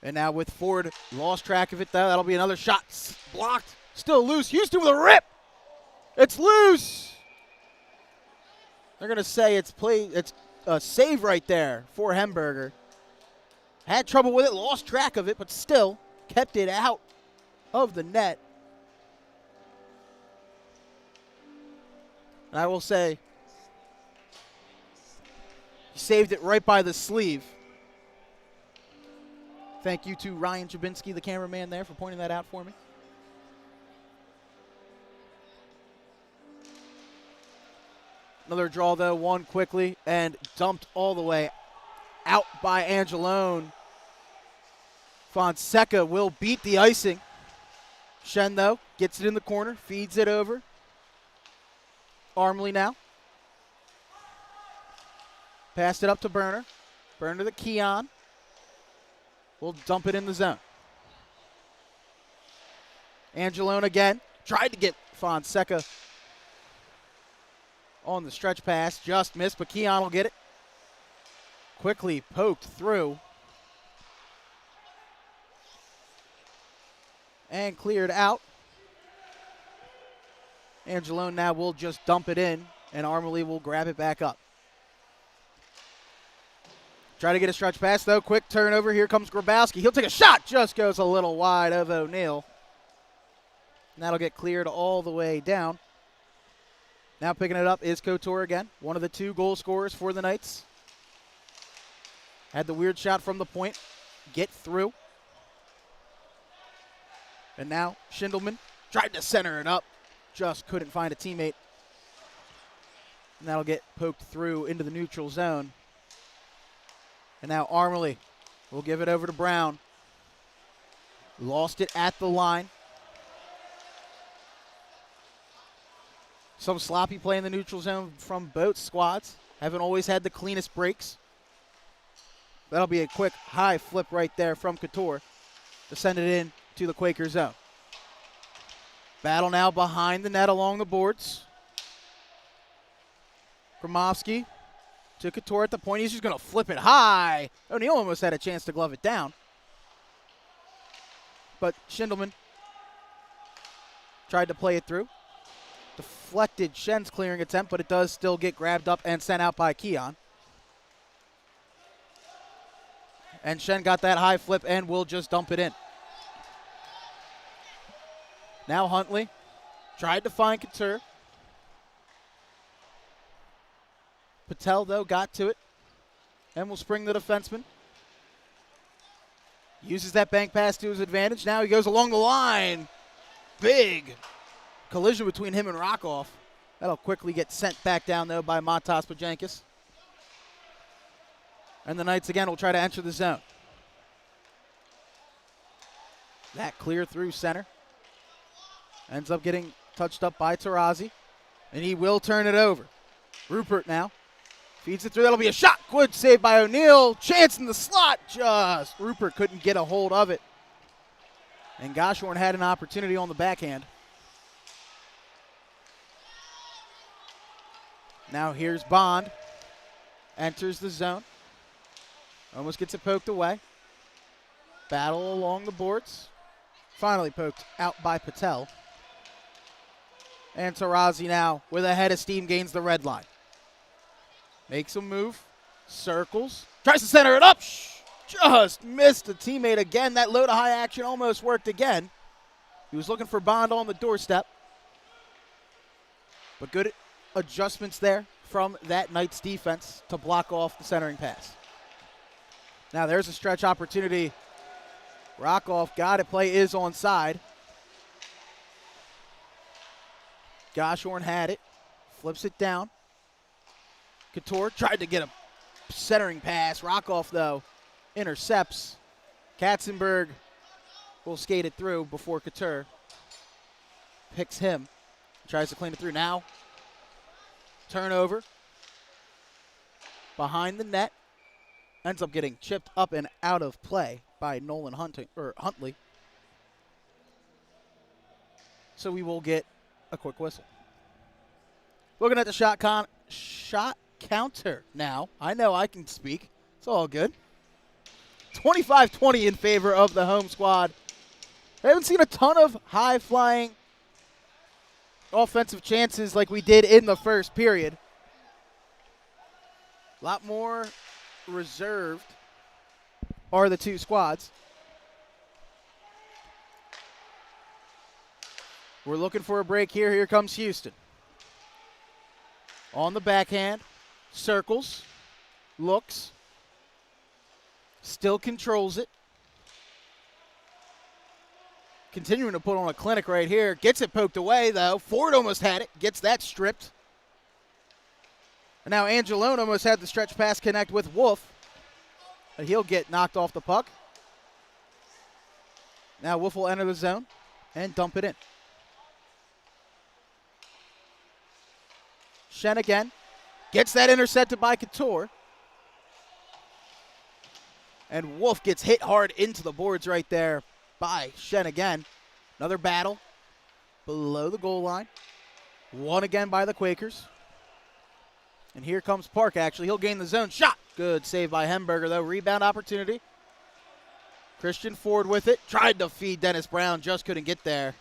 And now with Ford, lost track of it though. That'll be another shot blocked. Still loose. Houston with a rip. It's loose. They're going to say it's a save right there for Hemberger. Had trouble with it, lost track of it, but still kept it out of the net. And I will say, he saved it right by the sleeve. Thank you to Ryan Jabinski, the cameraman there, for pointing that out for me. Another draw, though, one quickly and dumped all the way out by Angelone. Fonseca will beat the icing. Shen, though, gets it in the corner, feeds it over. Armley now. Passed it up to Burner. Burner to Keon. Will dump it in the zone. Angelone again. Tried to get Fonseca on the stretch pass. Just missed, but Keon will get it. Quickly poked through. And cleared out. Angelone now will just dump it in, and Armley will grab it back up. Try to get a stretch pass, though. Quick turnover. Here comes Grabowski. He'll take a shot. Just goes a little wide of O'Neal. And that'll get cleared all the way down. Now picking it up is Couture again, one of the two goal scorers for the Knights. Had the weird shot from the point. Get through. And now Schindelman tried to center it up. Just couldn't find a teammate. And that'll get poked through into the neutral zone. And now Armley will give it over to Brown. Lost it at the line. Some sloppy play in the neutral zone from both squads. Haven't always had the cleanest breaks. That'll be a quick high flip right there from Couture to send it in to the Quaker zone. Battle now behind the net along the boards. Gromowski to Couture at the point. He's just going to flip it high. O'Neal almost had a chance to glove it down. But Schindelman tried to play it through. Deflected Shen's clearing attempt, but it does still get grabbed up and sent out by Keon. And Shen got that high flip and will just dump it in. Now Huntley tried to find Couture. Patel, though, got to it and will spring the defenseman. Uses that bank pass to his advantage. Now he goes along the line. Big collision between him and Rockoff. That'll quickly get sent back down, though, by Matas Pajankis. And the Knights, again, will try to enter the zone. That clear through center. Ends up getting touched up by Tarazzi. And he will turn it over. Rupert now. Feeds it through. That'll be a shot. Good save by O'Neal. Chance in the slot. Just Rupert couldn't get a hold of it. And Goshorn had an opportunity on the backhand. Now here's Bond Enters the zone. Almost gets it poked away. Battle along the boards. Finally poked out by Patel. And Taurasi now with a head of steam gains the red line. Makes a move. Circles. Tries to center it up. Just missed a teammate again. That low to high action almost worked again. He was looking for Bond on the doorstep. But good adjustments there from that Knights defense to block off the centering pass. Now there's a stretch opportunity. Rockoff got it. Play is onside. Goshorn had it. Flips it down. Couture tried to get a centering pass. Rockoff, though, intercepts. Katzenberg will skate it through before Couture picks him. Tries to clean it through now. Turnover. Behind the net. Ends up getting chipped up and out of play by Nolan Huntley. So we will get a quick whistle. Looking at the shot counter now. I know I can speak. It's all good. 25-20 in favor of the home squad. I haven't seen a ton of high-flying offensive chances like we did in the first period. A lot more reserved are the two squads. We're looking for a break here. Here comes Houston. On the backhand. Circles. Looks. Still controls it. Continuing to put on a clinic right here. Gets it poked away, though. Ford almost had it. Gets that stripped. And now Angelone almost had the stretch pass connect with Wolf. But he'll get knocked off the puck. Now Wolf will enter the zone and dump it in. Shen again. Gets that intercepted by Couture. And Wolf gets hit hard into the boards right there by Shen again. Another battle below the goal line. Won again by the Quakers. And here comes Park, actually. He'll gain the zone. Shot. Good save by Hemberger, though. Rebound opportunity. Christian Ford with it. Tried to feed Dennis Brown. Just couldn't get there.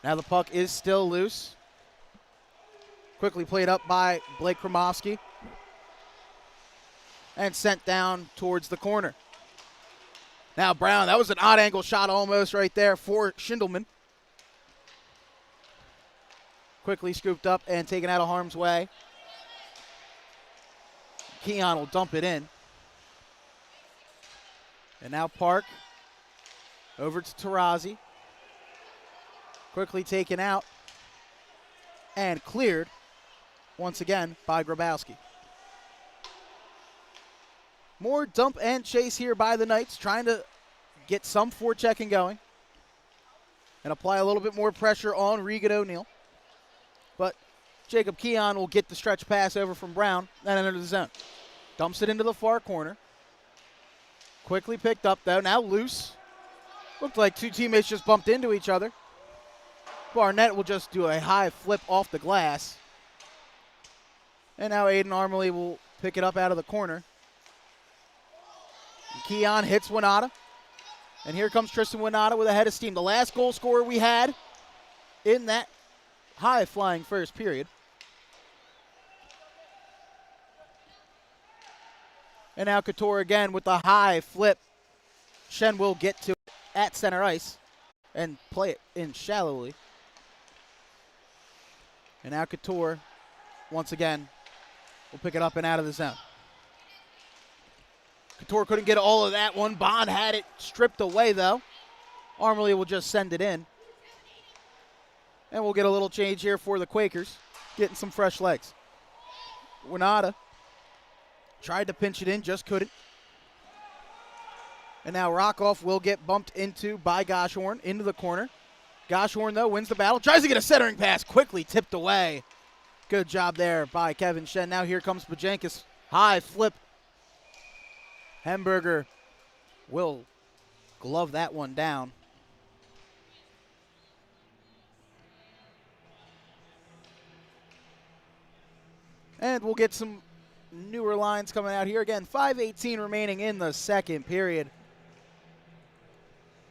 Now the puck is still loose. Quickly played up by Blake Kromowski. And sent down towards the corner. Now Brown, that was an odd angle shot almost right there for Schindelman. Quickly scooped up and taken out of harm's way. Keon will dump it in. And now Park over to Taurasi. Quickly taken out and cleared once again by Grabowski. More dump and chase here by the Knights, trying to get some forechecking going and apply a little bit more pressure on Regan O'Neill. But Jacob Keon will get the stretch pass over from Brown and enter the zone. Dumps it into the far corner. Quickly picked up, though. Now loose. Looked like two teammates just bumped into each other. Barnett will just do a high flip off the glass. And now Aiden Armley will pick it up out of the corner. And Keon hits Winata. And here comes Tristan Winata with a head of steam. The last goal scorer we had in that high-flying first period. And now Couture again with the high flip. Shen will get to it at center ice and play it in shallowly. And now Couture, once again, will pick it up and out of the zone. Couture couldn't get all of that one. Bond had it stripped away, though. Armley will just send it in. And we'll get a little change here for the Quakers, getting some fresh legs. Winata tried to pinch it in, just couldn't. And now Rockoff will get bumped into by Goshorn into the corner. Goshorn, though, wins the battle. Tries to get a centering pass, quickly tipped away. Good job there by Kevin Shen. Now here comes Bajankas. High flip. Hemberger will glove that one down. And we'll get some newer lines coming out here. Again, 5:18 remaining in the second period.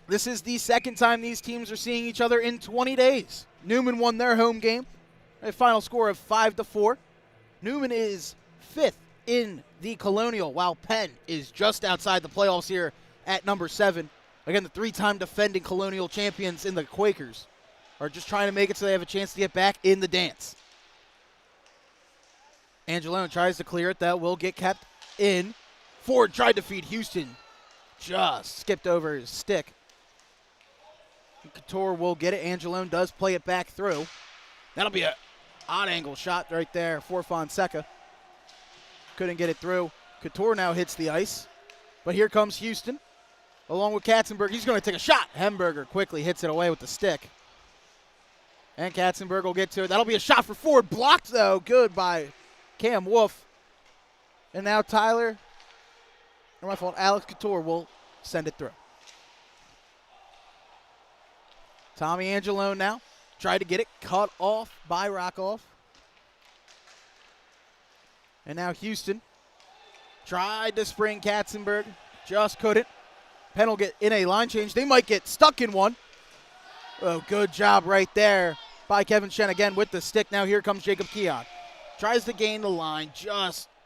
This is the second time these teams are seeing each other in 20 days. Neumann won their home game, a final score of 5-4. Neumann is 5th in the Colonial, while Penn is just outside the playoffs here at number 7. Again, the 3-time defending Colonial champions in the Quakers are just trying to make it so they have a chance to get back in the dance. Angelone tries to clear it. That will get kept in. Ford tried to feed Houston. Just skipped over his stick. Couture will get it. Angelone does play it back through. That'll be an odd angle shot right there for Fonseca. Couldn't get it through. Couture now hits the ice. But here comes Houston along with Katzenberg. He's going to take a shot. Hemberger quickly hits it away with the stick. And Katzenberg will get to it. That'll be a shot for Ford. Blocked, though. Good by Cam Wolf. And now Tyler, or my fault, Alex Couture will send it through. Tommy Angelone now tried to get it cut off by Rockoff. And now Houston tried to spring Katzenberg, just couldn't. Penn will get in a line change. They might get stuck in one. Oh, good job right there by Kevin Shen again with the stick. Now here comes Jacob Keon. Tries to gain the line,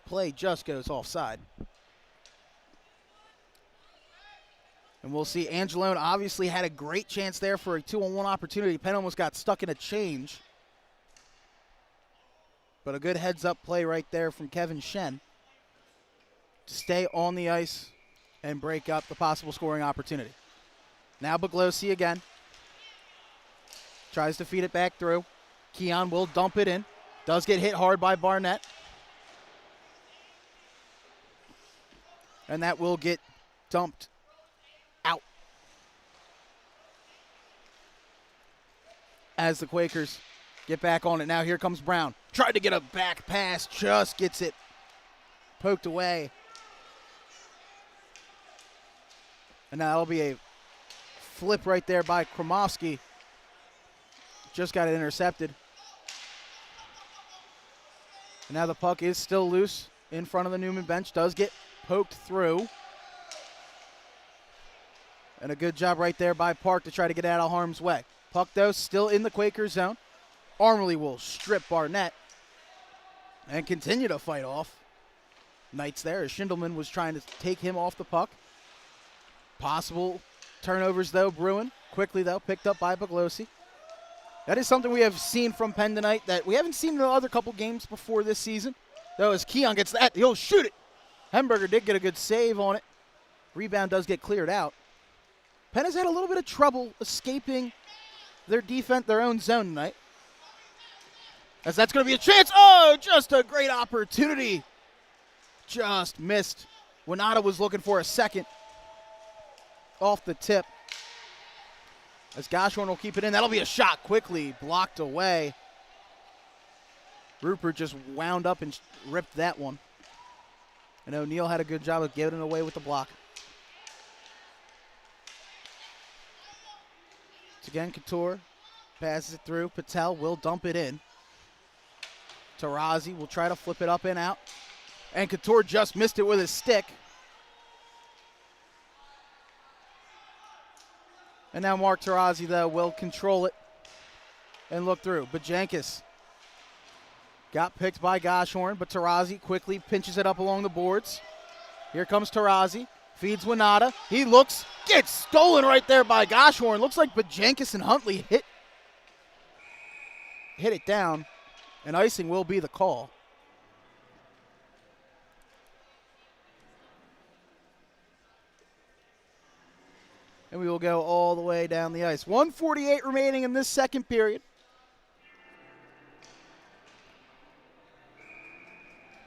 play just goes offside. And we'll see Angelone obviously had a great chance there for a 2-on-1 opportunity. Penn almost got stuck in a change. But a good heads-up play right there from Kevin Shen to stay on the ice and break up the possible scoring opportunity. Now Buglosi again. Tries to feed it back through. Keon will dump it in. Does get hit hard by Barnett. And that will get dumped out as the Quakers get back on it. Now here comes Brown. Tried to get a back pass. Just gets it poked away. And now that'll be a flip right there by Kromovsky. Just got it intercepted. And now the puck is still loose in front of the Neumann bench. Does get poked through. And a good job right there by Park to try to get out of harm's way. Puck, though, still in the Quaker zone. Armley will strip Barnett and continue to fight off Knights there as Schindelman was trying to take him off the puck. Possible turnovers, though, brewing. Quickly, though, picked up by Buglosi. That is something we have seen from Penn tonight that we haven't seen in the other couple games before this season. Though as Keon gets that, he'll shoot it. Hemberger did get a good save on it. Rebound does get cleared out. Penn has had a little bit of trouble escaping their defense, their own zone tonight. As that's going to be a chance. Oh, just a great opportunity. Just missed. Winata was looking for a second. Off the tip. As Goshorn will keep it in. That'll be a shot quickly blocked away. Rupert just wound up and ripped that one. And O'Neal had a good job of giving it away with the block. It's again Couture. Passes it through. Patel will dump it in. Tarazi will try to flip it up and out. And Couture just missed it with his stick. And now Mark Tarazi, though, will control it and look through. Bajankis got picked by Goshorn, but Tarazi quickly pinches it up along the boards. Here comes Tarazi. Feeds Winata. He looks, gets stolen right there by Goshorn. Looks like Bajankis and Huntley hit it down, and icing will be the call. And we will go all the way down the ice. 1:48 remaining in this second period.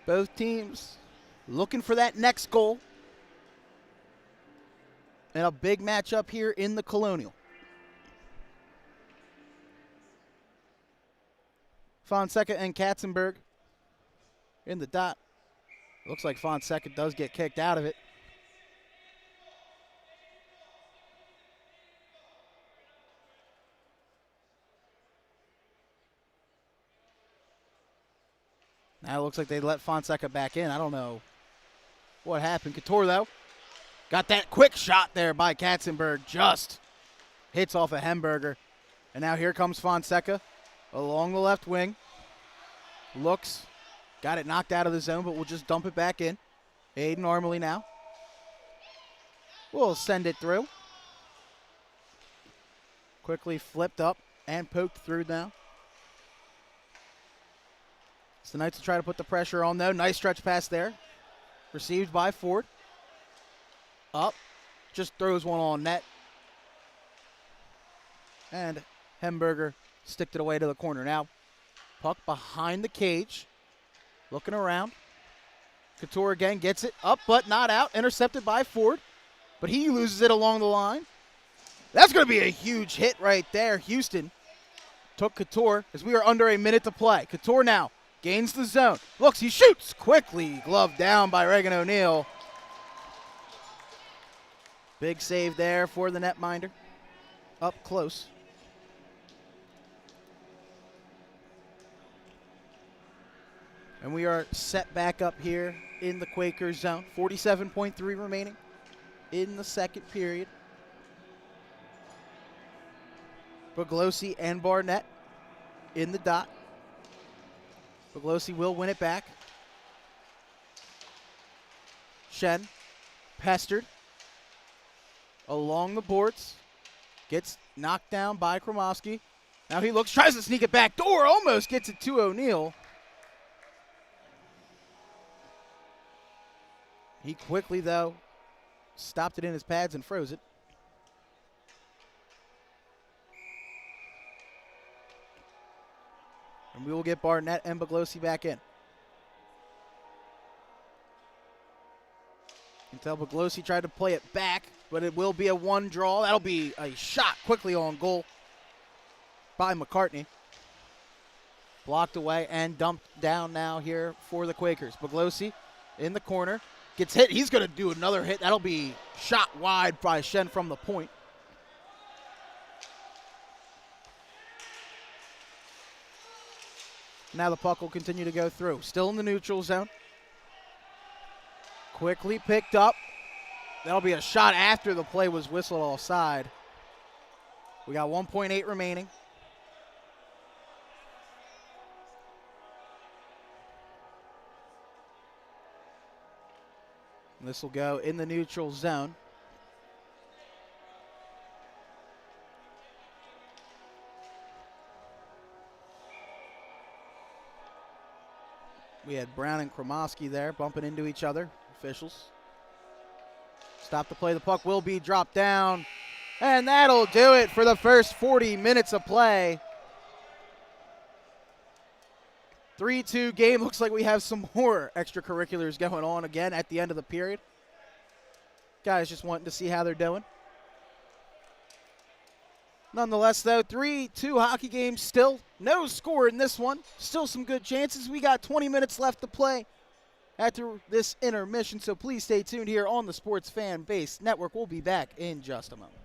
Both teams looking for that next goal. And a big matchup here in the Colonial. Fonseca and Katzenberg in the dot. Looks like Fonseca does get kicked out of it. Now it looks like they let Fonseca back in. I don't know what happened. Couture, though, got that quick shot there by Katzenberg. Just hits off a Hemberger. And now here comes Fonseca along the left wing. Looks, got it knocked out of the zone, but we'll just dump it back in. Aiden Armley now. We'll send it through. Quickly flipped up and poked through now. So the Knights will try to put the pressure on, though. Nice stretch pass there. Received by Ford. Up. Just throws one on net. And Hemberger sticked it away to the corner. Now, puck behind the cage. Looking around. Couture again gets it up, but not out. Intercepted by Ford. But he loses it along the line. That's going to be a huge hit right there. Houston took Couture as we are under a minute to play. Couture now gains the zone. Looks, he shoots quickly. Glove down by Reagan O'Neill. Big save there for the netminder. Up close. And we are set back up here in the Quakers zone. 47.3 remaining in the second period. Buglosi and Barnett in the dot. Buglosi will win it back. Shen pestered along the boards. Gets knocked down by Kromowski. Now he looks, tries to sneak it back door, almost gets it to O'Neill. He quickly, though, stopped it in his pads and froze it. And we will get Barnett and Buglosi back in. You can tell Buglosi tried to play it back, but it will be a one draw. That'll be a shot quickly on goal by McCartney. Blocked away and dumped down now here for the Quakers. Buglosi in the corner. Gets hit. He's going to do another hit. That'll be shot wide by Shen from the point. Now the puck will continue to go through. Still in the neutral zone. Quickly picked up. That'll be a shot after the play was whistled offside. We got 1.8 remaining. This will go in the neutral zone. We had Brown and Kromowski there bumping into each other. Officials. Stop the play. The puck will be dropped down. And that'll do it for the first 40 minutes of play. 3-2 game. Looks like we have some more extracurriculars going on again at the end of the period. Guys just wanting to see how they're doing. Nonetheless, though, 3-2 hockey game still. No score in this one. Still some good chances. We got 20 minutes left to play after this intermission, so please stay tuned here on the Sports Fan Base Network. We'll be back in just a moment.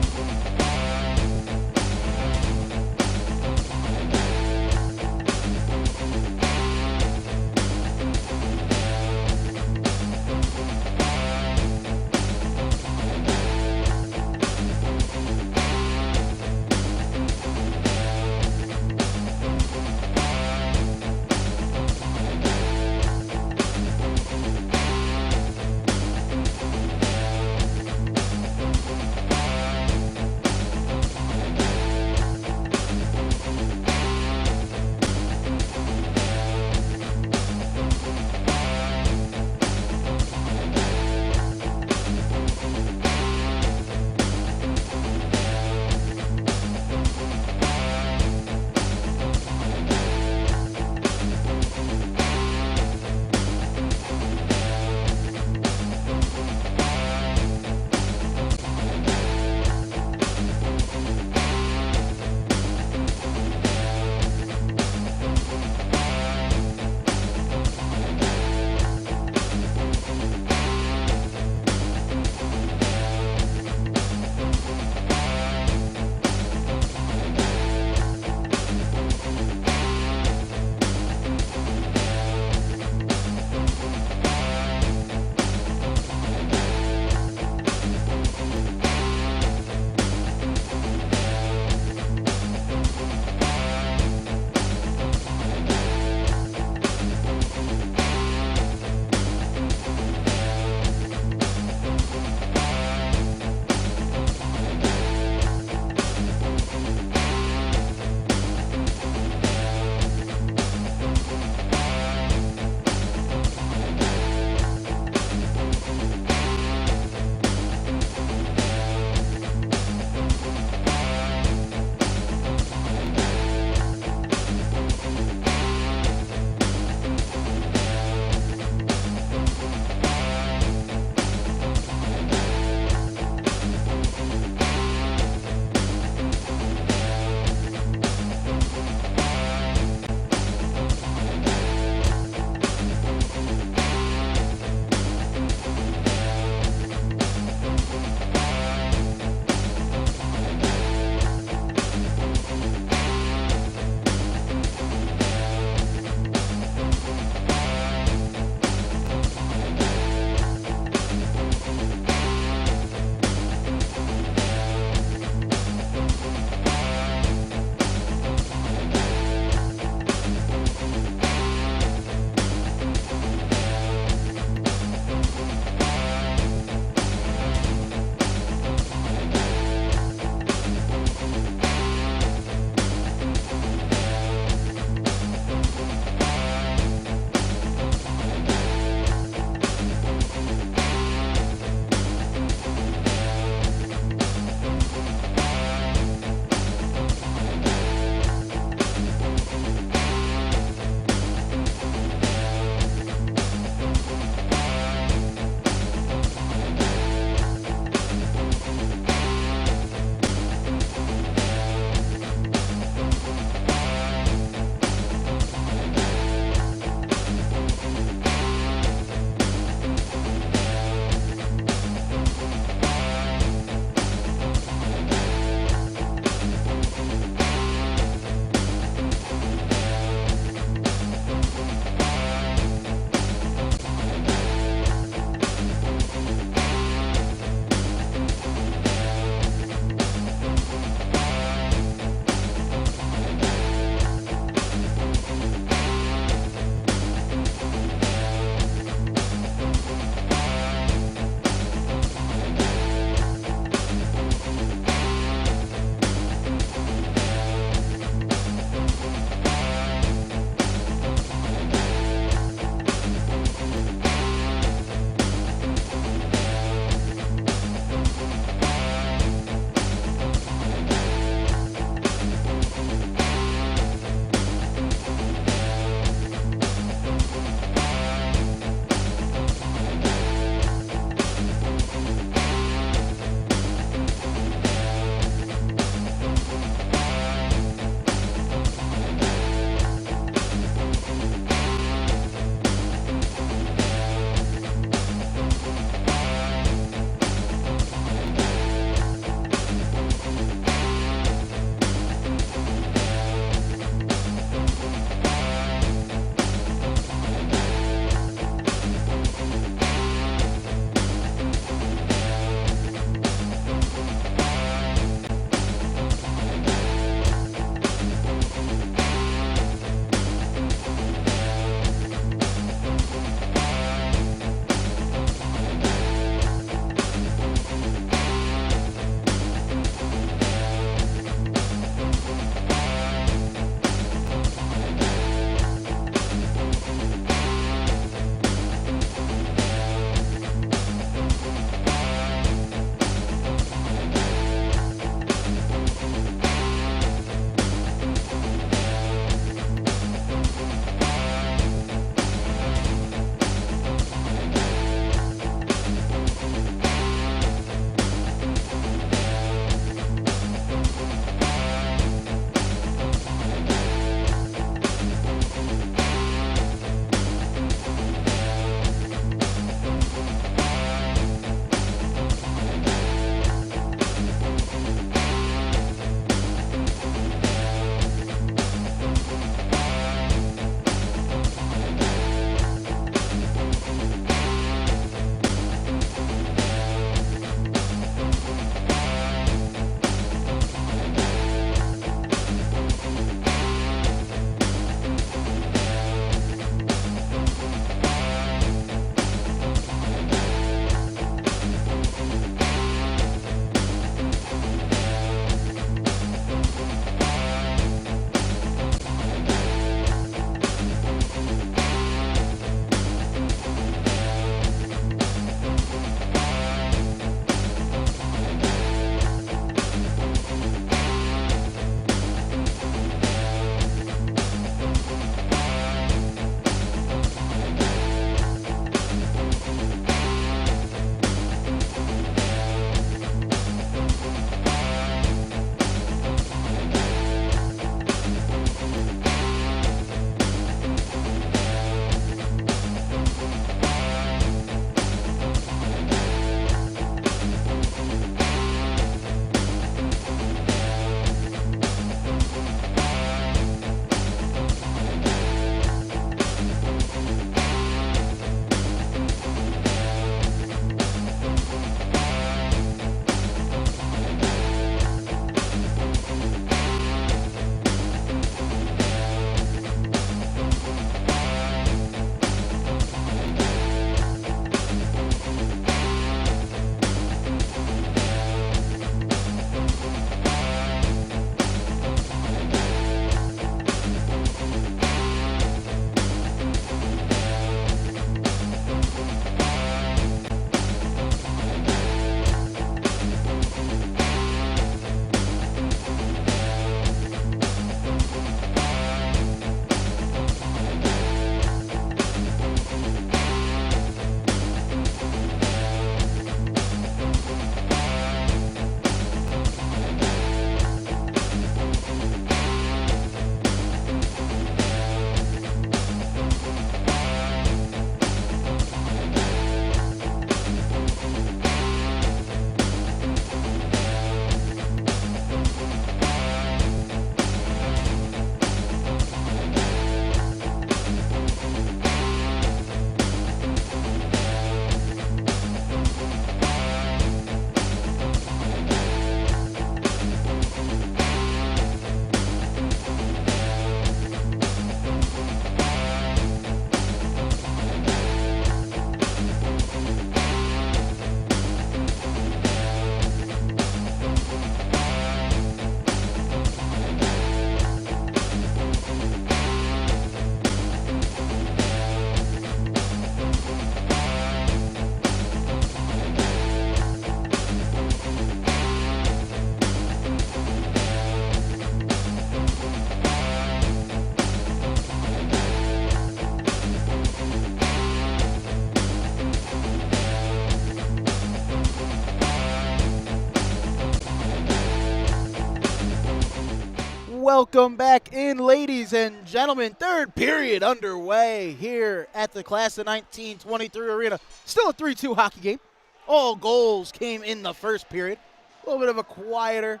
Welcome back in, ladies and gentlemen. Third period underway here at the Class of 1923 Arena. Still a 3-2 hockey game. All goals came in the first period. A little bit of a quieter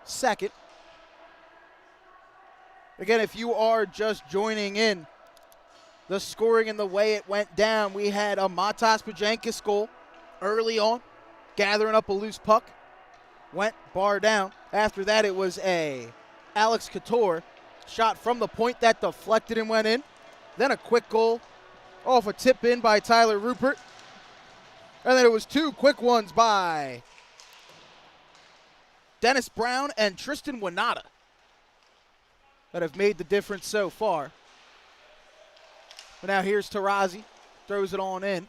second. Again, if you are just joining in, the scoring and the way it went down, we had a Matas Pajankis goal early on, gathering up a loose puck, went bar down. After that, it was a Alex Couture shot from the point that deflected and went in. Then a quick goal off a tip in by Tyler Rupert. And then it was two quick ones by Dennis Brown and Tristan Winata that have made the difference so far. But now here's Tarazi, throws it on in.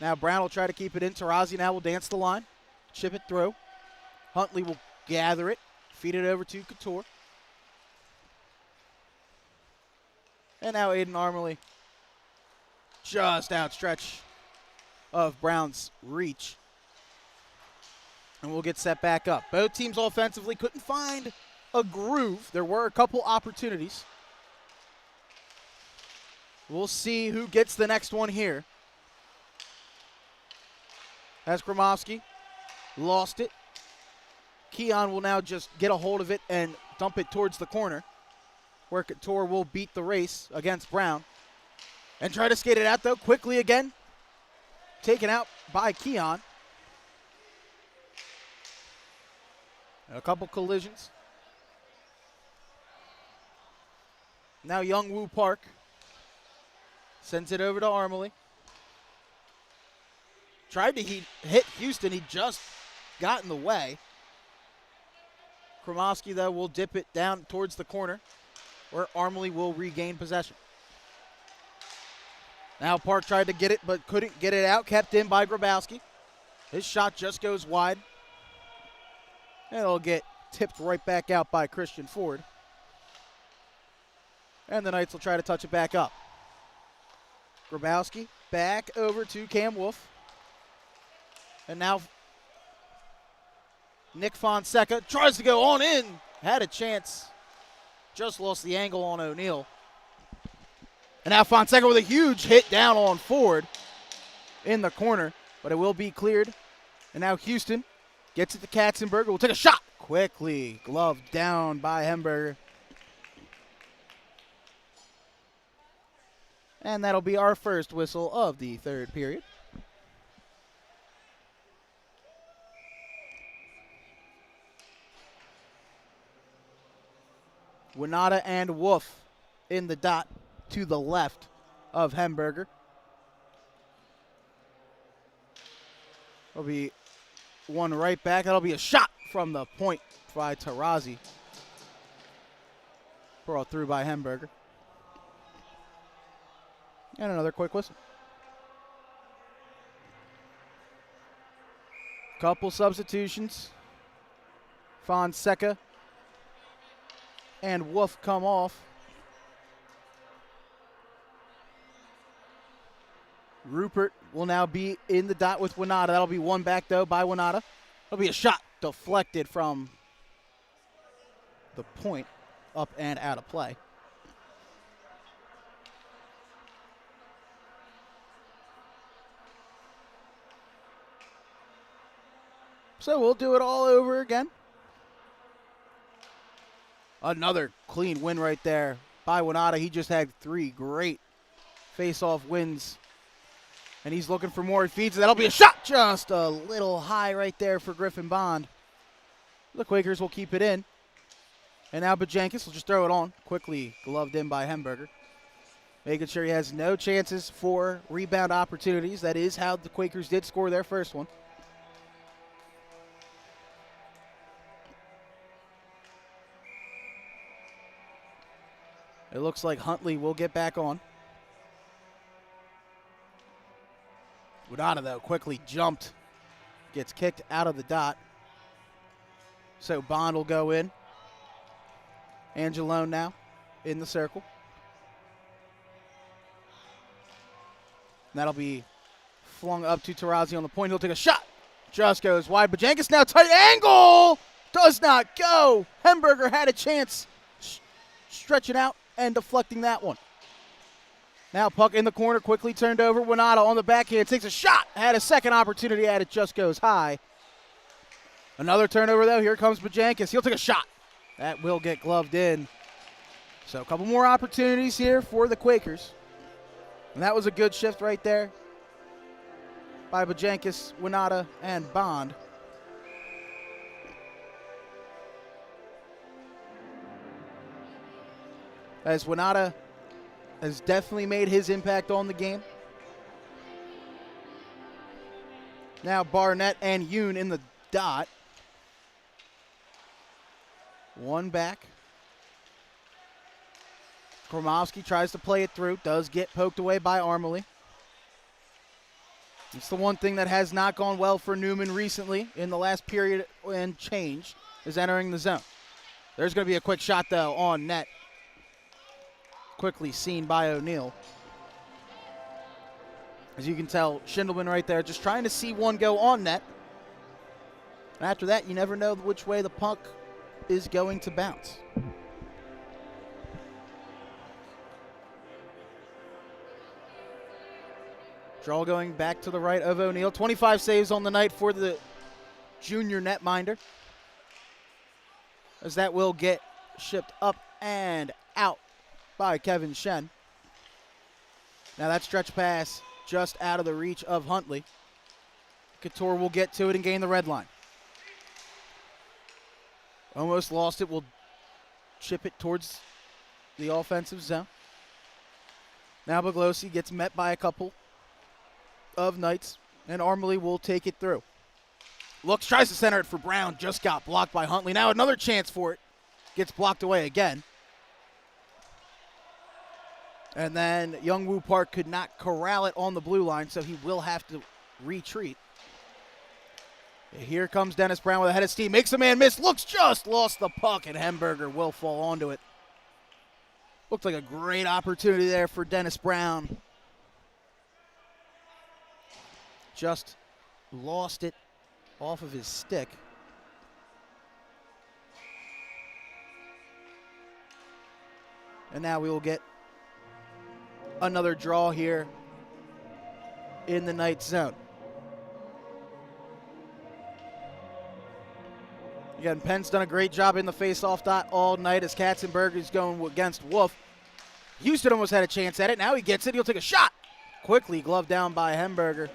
Now Brown will try to keep it in. Tarazi now will dance the line, chip it through. Huntley will gather it, feed it over to Couture. And now Aiden Armley, just outstretch of Brown's reach. And we'll get set back up. Both teams offensively couldn't find a groove. There were a couple opportunities. We'll see who gets the next one here. As Gromowski lost it. Keon will now just get a hold of it and dump it towards the corner, where Couture will beat the race against Brown. And try to skate it out, though, quickly again. Taken out by Keon. A couple collisions. Now Youngwoo Park sends it over to Armley. Tried to hit Houston. He just got in the way. Kromowski, though, will dip it down towards the corner, where Armley will regain possession. Now Park tried to get it, but couldn't get it out. Kept in by Grabowski. His shot just goes wide. And it'll get tipped right back out by Christian Ford. And the Knights will try to touch it back up. Grabowski back over to Cam Wolf. And now Nick Fonseca tries to go on in. Had a chance. Just lost the angle on O'Neal. And now Fonseca with a huge hit down on Ford in the corner. But it will be cleared. And now Houston gets it to Katzenberger. Will take a shot. Quickly gloved down by Hemberger. And that'll be our first whistle of the third period. Winata and Wolf in the dot to the left of Hemberger. There'll be one right back. That'll be a shot from the point by Tarazi. Brought through by Hemberger. And another quick whistle. Couple substitutions. Fonseca and Wolf come off. Rupert will now be in the dot with Winata. That'll be one back, though, by Winata. That'll be a shot deflected from the point, up and out of play. So we'll do it all over again. Another clean win right there by Winata. He just had 3 great face-off wins. And he's looking for more. He feeds it. That'll be a shot. Just a little high right there for Griffin Bond. The Quakers will keep it in. And now Bajankis will just throw it on. Quickly gloved in by Hemberger. Making sure he has no chances for rebound opportunities. That is how the Quakers did score their first one. It looks like Huntley will get back on. Winata, though, quickly jumped. Gets kicked out of the dot. So Bond will go in. Angelone now in the circle. And that'll be flung up to Tarazi on the point. He'll take a shot. Just goes wide. Bajankis now tight angle. does not go. Hemberger had a chance stretching out and deflecting that one. Now puck in the corner, quickly turned over. Winata on the backhand, takes a shot. Had a second opportunity at it, just goes high. Another turnover though, here comes Bajankis. He'll take a shot. That will get gloved in. So a couple more opportunities here for the Quakers. And that was a good shift right there by Bajankis, Winata, and Bond. As Winata has definitely made his impact on the game. Now Barnett and Yoon in the dot. One back. Kromovsky tries to play it through, does get poked away by Armley. It's the one thing that has not gone well for Neumann recently in the last period and change is entering the zone. There's going to be a quick shot, though, on net. Quickly seen by O'Neill. As you can tell, Schindelman right there just trying to see one go on net. And after that, you never know which way the puck is going to bounce. Draw going back to the right of O'Neill. 25 saves on the night for the junior netminder. As that will get shipped up and out by Kevin Shen. Now that stretch pass just out of the reach of Huntley. Couture will get to it and gain the red line. Almost lost it. Will chip it towards the offensive zone. Now Boglosi gets met by a couple of Knights, and Armley will take it through. Looks, tries to center it for Brown, just got blocked by Huntley. Now another chance for it. Gets blocked away again. And then Youngwoo Park could not corral it on the blue line, so he will have to retreat. Here comes Dennis Brown with a head of steam. Makes a man miss. Looks, just lost the puck, and Hemberger will fall onto it. Looked like a great opportunity there for Dennis Brown. Just lost it off of his stick. And now we will get another draw here in the Knight zone. Again, Penn's done a great job in the face-off dot all night as Katzenberg is going against Wolf. Houston almost had a chance at it. Now he gets it. He'll take a shot. Quickly gloved down by Hemberger.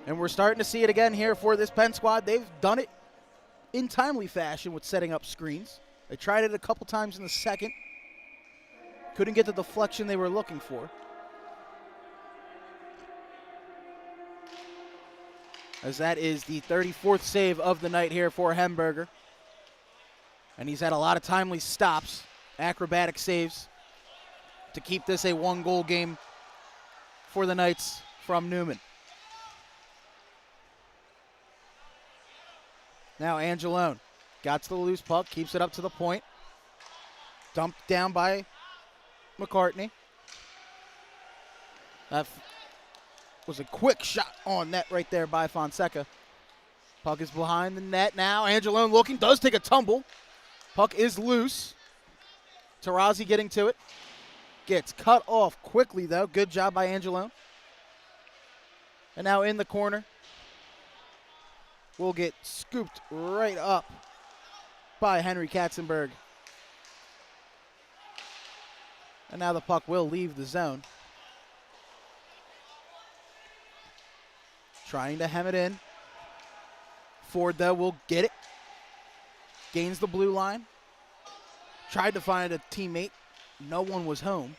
And we're starting to see it again here for this Penn squad. They've done it in timely fashion with setting up screens. They tried it a couple times in the second. Couldn't get the deflection they were looking for. As that is the 34th save of the night here for Hemberger. And he's had a lot of timely stops, acrobatic saves, to keep this a one-goal game for the Knights from Neumann. Now Angelone got to the loose puck, keeps it up to the point. Dumped down by McCartney. That was a quick shot on net right there by Fonseca. Puck is behind the net now. Angelone looking, does take a tumble. Puck is loose. Tarazi getting to it. Gets cut off quickly though. Good job by Angelone. And now in the corner. Will get scooped right up by Henry Katzenberg. And now the puck will leave the zone. Trying to hem it in. Ford, though, will get it. Gains the blue line. Tried to find a teammate. No one was home.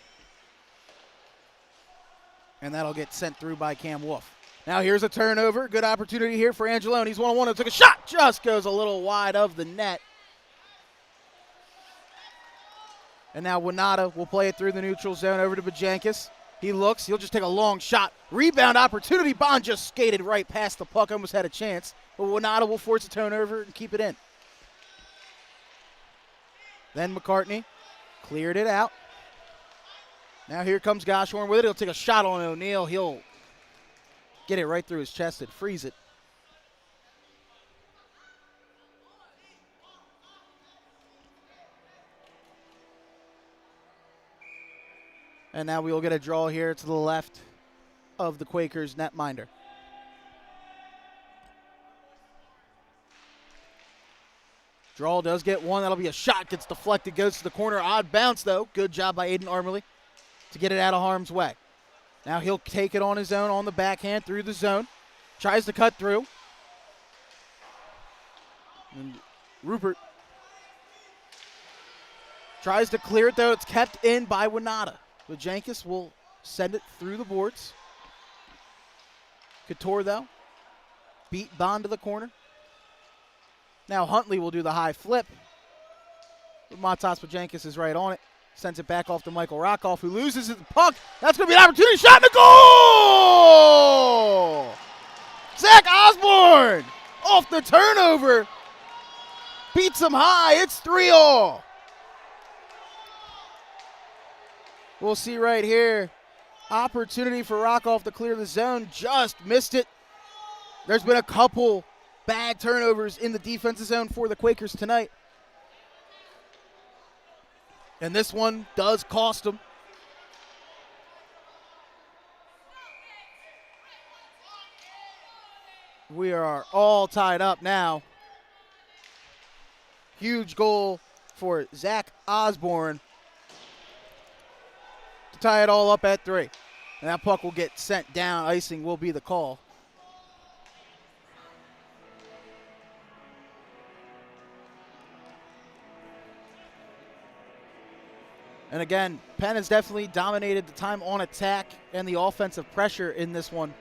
And that'll get sent through by Cam Wolf. Now here's a turnover. Good opportunity here for Angelone. He's one-on-one. Took a shot. Just goes a little wide of the net. And now Winata will play it through the neutral zone over to Bajankis. He looks. He'll just take a long shot. Rebound opportunity. Bond just skated right past the puck. Almost had a chance. But Winata will force a turnover and keep it in. Then McCartney cleared it out. Now here comes Goshorn with it. He'll take a shot on O'Neill. He'll get it right through his chest and freeze it. And now we will get a draw here to the left of the Quakers netminder. Draw does get one. That'll be a shot. Gets deflected. Goes to the corner. Odd bounce, though. Good job by Aiden Armley to get it out of harm's way. Now he'll take it on his own on the backhand through the zone. Tries to cut through. And Rupert tries to clear it, though. It's kept in by Winata. Vajankis will send it through the boards. Couture, though, beat Bond to the corner. Now Huntley will do the high flip. Matas Vajankis is right on it. Sends it back off to Michael Rockoff, who loses the puck. That's going to be an opportunity. Shot in the goal! Zach Osborne off the turnover. Beats him high. It's 3-all. We'll see right here. Opportunity for Rockoff to clear the zone. Just missed it. There's been a couple bad turnovers in the defensive zone for the Quakers tonight. And this one does cost them. We are all tied up now. Huge goal for Zach Osborne to tie it all up at 3. And that puck will get sent down. Icing will be the call. And again, Penn has definitely dominated the time on attack and the offensive pressure in this one.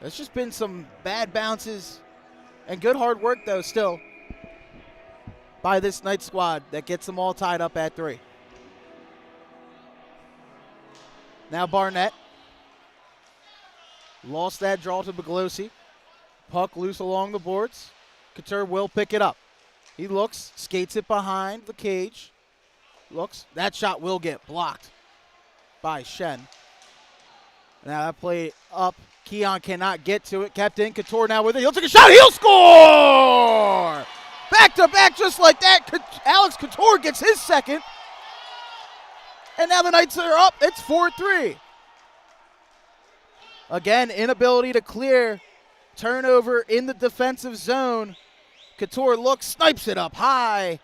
There's just been some bad bounces and good hard work, though, still by this Knight squad that gets them all tied up at 3. Now Barnett lost that draw to Beglosi. Puck loose along the boards. Couture will pick it up. He looks, skates it behind the cage. Looks. That shot will get blocked by Shen. Now that play up. Keon cannot get to it. Kept in. Couture now with it. He'll take a shot. He'll score! Back to back just like that. Alex Couture gets his second. And now the Knights are up. It's 4-3. Again, inability to clear. Turnover in the defensive zone. Couture looks, snipes it up high.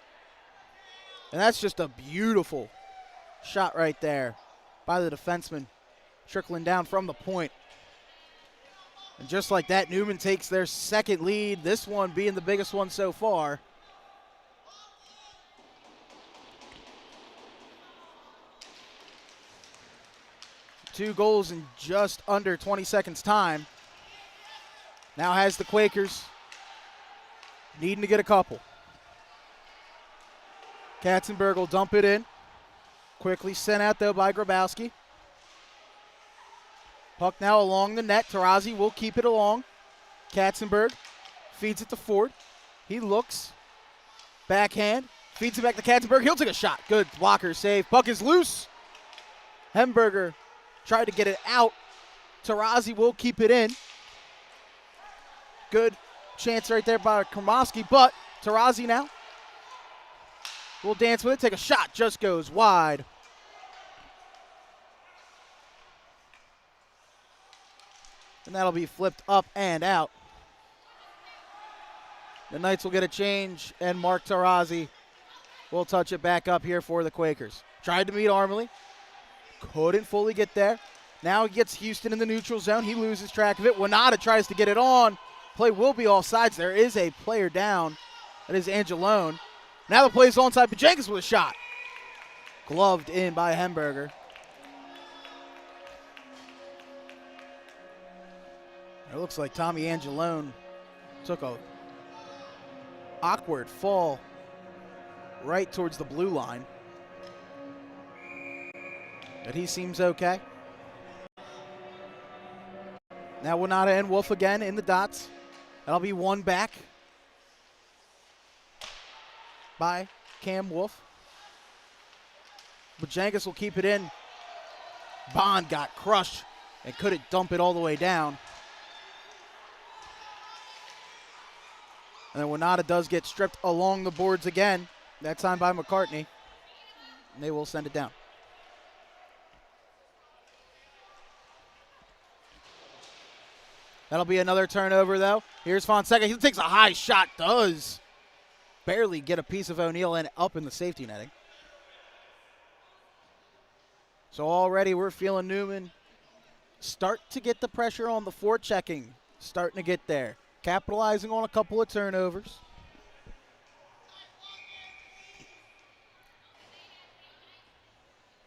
And that's just a beautiful shot right there by the defenseman, trickling down from the point. And just like that, Neumann takes their second lead, this one being the biggest one so far. Two goals in just under 20 seconds time. Now has the Quakers needing to get a couple. Katzenberg will dump it in. Quickly sent out, though, by Grabowski. Puck now along the net. Tarazi will keep it along. Katzenberg feeds it to Ford. He looks. Backhand. Feeds it back to Katzenberg. He'll take a shot. Good blocker save. Puck is loose. Hemberger tried to get it out. Tarazi will keep it in. Good chance right there by Kromoski, but Tarazi now will dance with it, take a shot, just goes wide. And that'll be flipped up and out. The Knights will get a change, and Mark Tarazi will touch it back up here for the Quakers. Tried to meet Armley, couldn't fully get there. Now he gets Houston in the neutral zone. He loses track of it. Winata tries to get it on. Play will be offsides. There is a player down. That is Angelone. Now the play is onside. Bajankis with a shot. Gloved in by Hemberger. It looks like Tommy Angelone took a awkward fall right towards the blue line. But he seems okay. Now Winata and Wolf again in the dots. That'll be one back by Cam Wolf. Bajankis will keep it in. Bond got crushed and couldn't dump it all the way down. And then Winata does get stripped along the boards again, that time by McCartney. And they will send it down. That'll be another turnover, though. Here's Fonseca. He takes a high shot, does barely get a piece of O'Neal and up in the safety netting. So already we're feeling Neumann start to get the pressure on the forechecking. Starting to get there. Capitalizing on a couple of turnovers.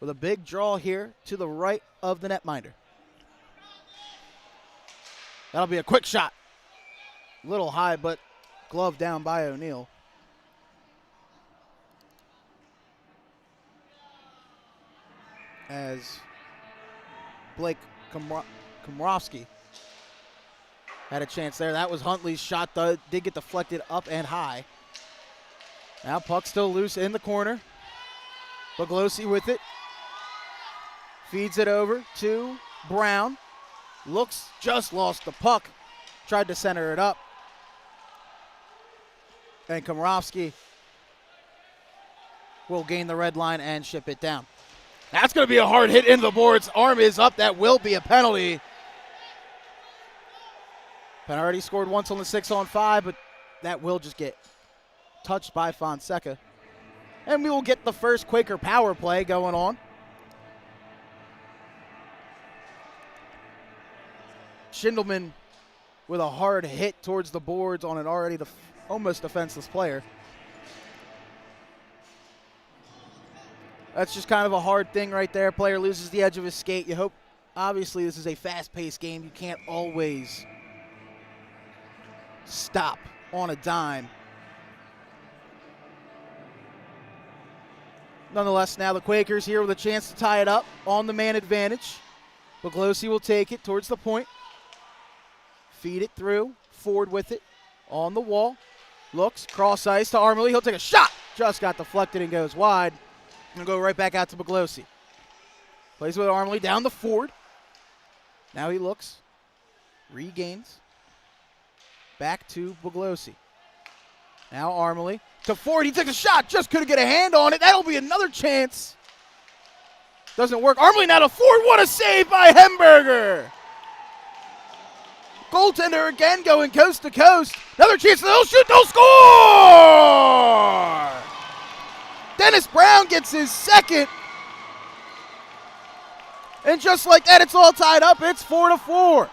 With a big draw here to the right of the netminder. That'll be a quick shot. A little high, but glove down by O'Neal. As Blake Komrowski had a chance there. That was Huntley's shot, did get deflected up and high. Now puck still loose in the corner. Buglosi with it. Feeds it over to Brown. Looks, just lost the puck. Tried to center it up. And Komrowski will gain the red line and ship it down. That's going to be a hard hit into the boards. Arm is up. That will be a penalty. Penn already scored once on the 6-on-5, but that will just get touched by Fonseca. And we will get the first Quaker power play going on. Schindelman with a hard hit towards the boards on an already almost defenseless player. That's just kind of a hard thing right there. Player loses the edge of his skate. You hope, obviously, this is a fast-paced game. You can't always stop on a dime. Nonetheless, now the Quakers here with a chance to tie it up on the man advantage. Buglosi will take it towards the point. Feed it through. Ford with it on the wall. Looks, cross ice to Armley. He'll take a shot. Just got deflected and goes wide. And go right back out to Buglosi. Plays with Armley down the Ford. Now he looks. Regains. Back to Buglosi. Now Armley to Ford. He takes a shot. Just couldn't get a hand on it. That'll be another chance. Doesn't work. Armley now to Ford. What a save by Hemberger. Goaltender again going coast to coast. Another chance. They'll shoot. They'll score. Dennis Brown gets his second. And just like that, it's all tied up. It's 4-4.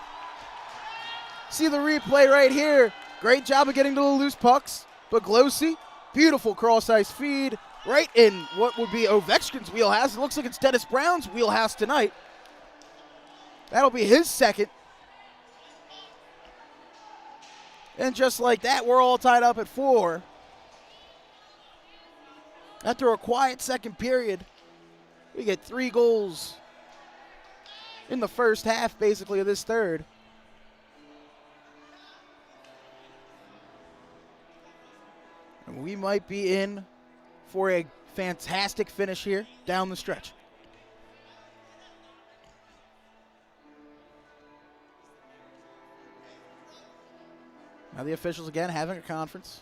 See the replay right here. Great job of getting to the loose pucks. Buglosi, beautiful cross-ice feed right in what would be Ovechkin's wheelhouse. It looks like it's Dennis Brown's wheelhouse tonight. That'll be his second. And just like that, we're all tied up at 4. After a quiet second period, we get 3 goals in the first half, basically, of this third. And we might be in for a fantastic finish here down the stretch. Now the officials again having a conference.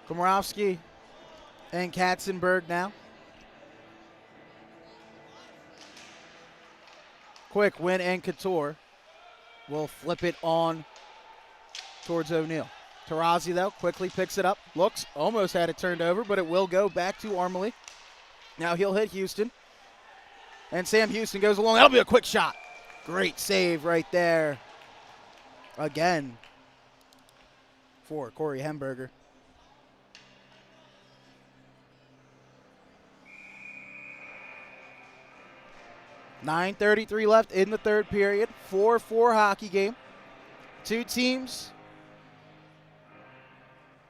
Komrowski and Katzenberg now. Quick win, and Couture will flip it on towards O'Neal. Tarazi, though, quickly picks it up. Looks, almost had it turned over, but it will go back to Armley. Now he'll hit Houston. And Sam Houston goes along. That'll be a quick shot. Great save right there. Again for Corey Hemberger. .9:33 left in the third period. 4-4 hockey game. Two teams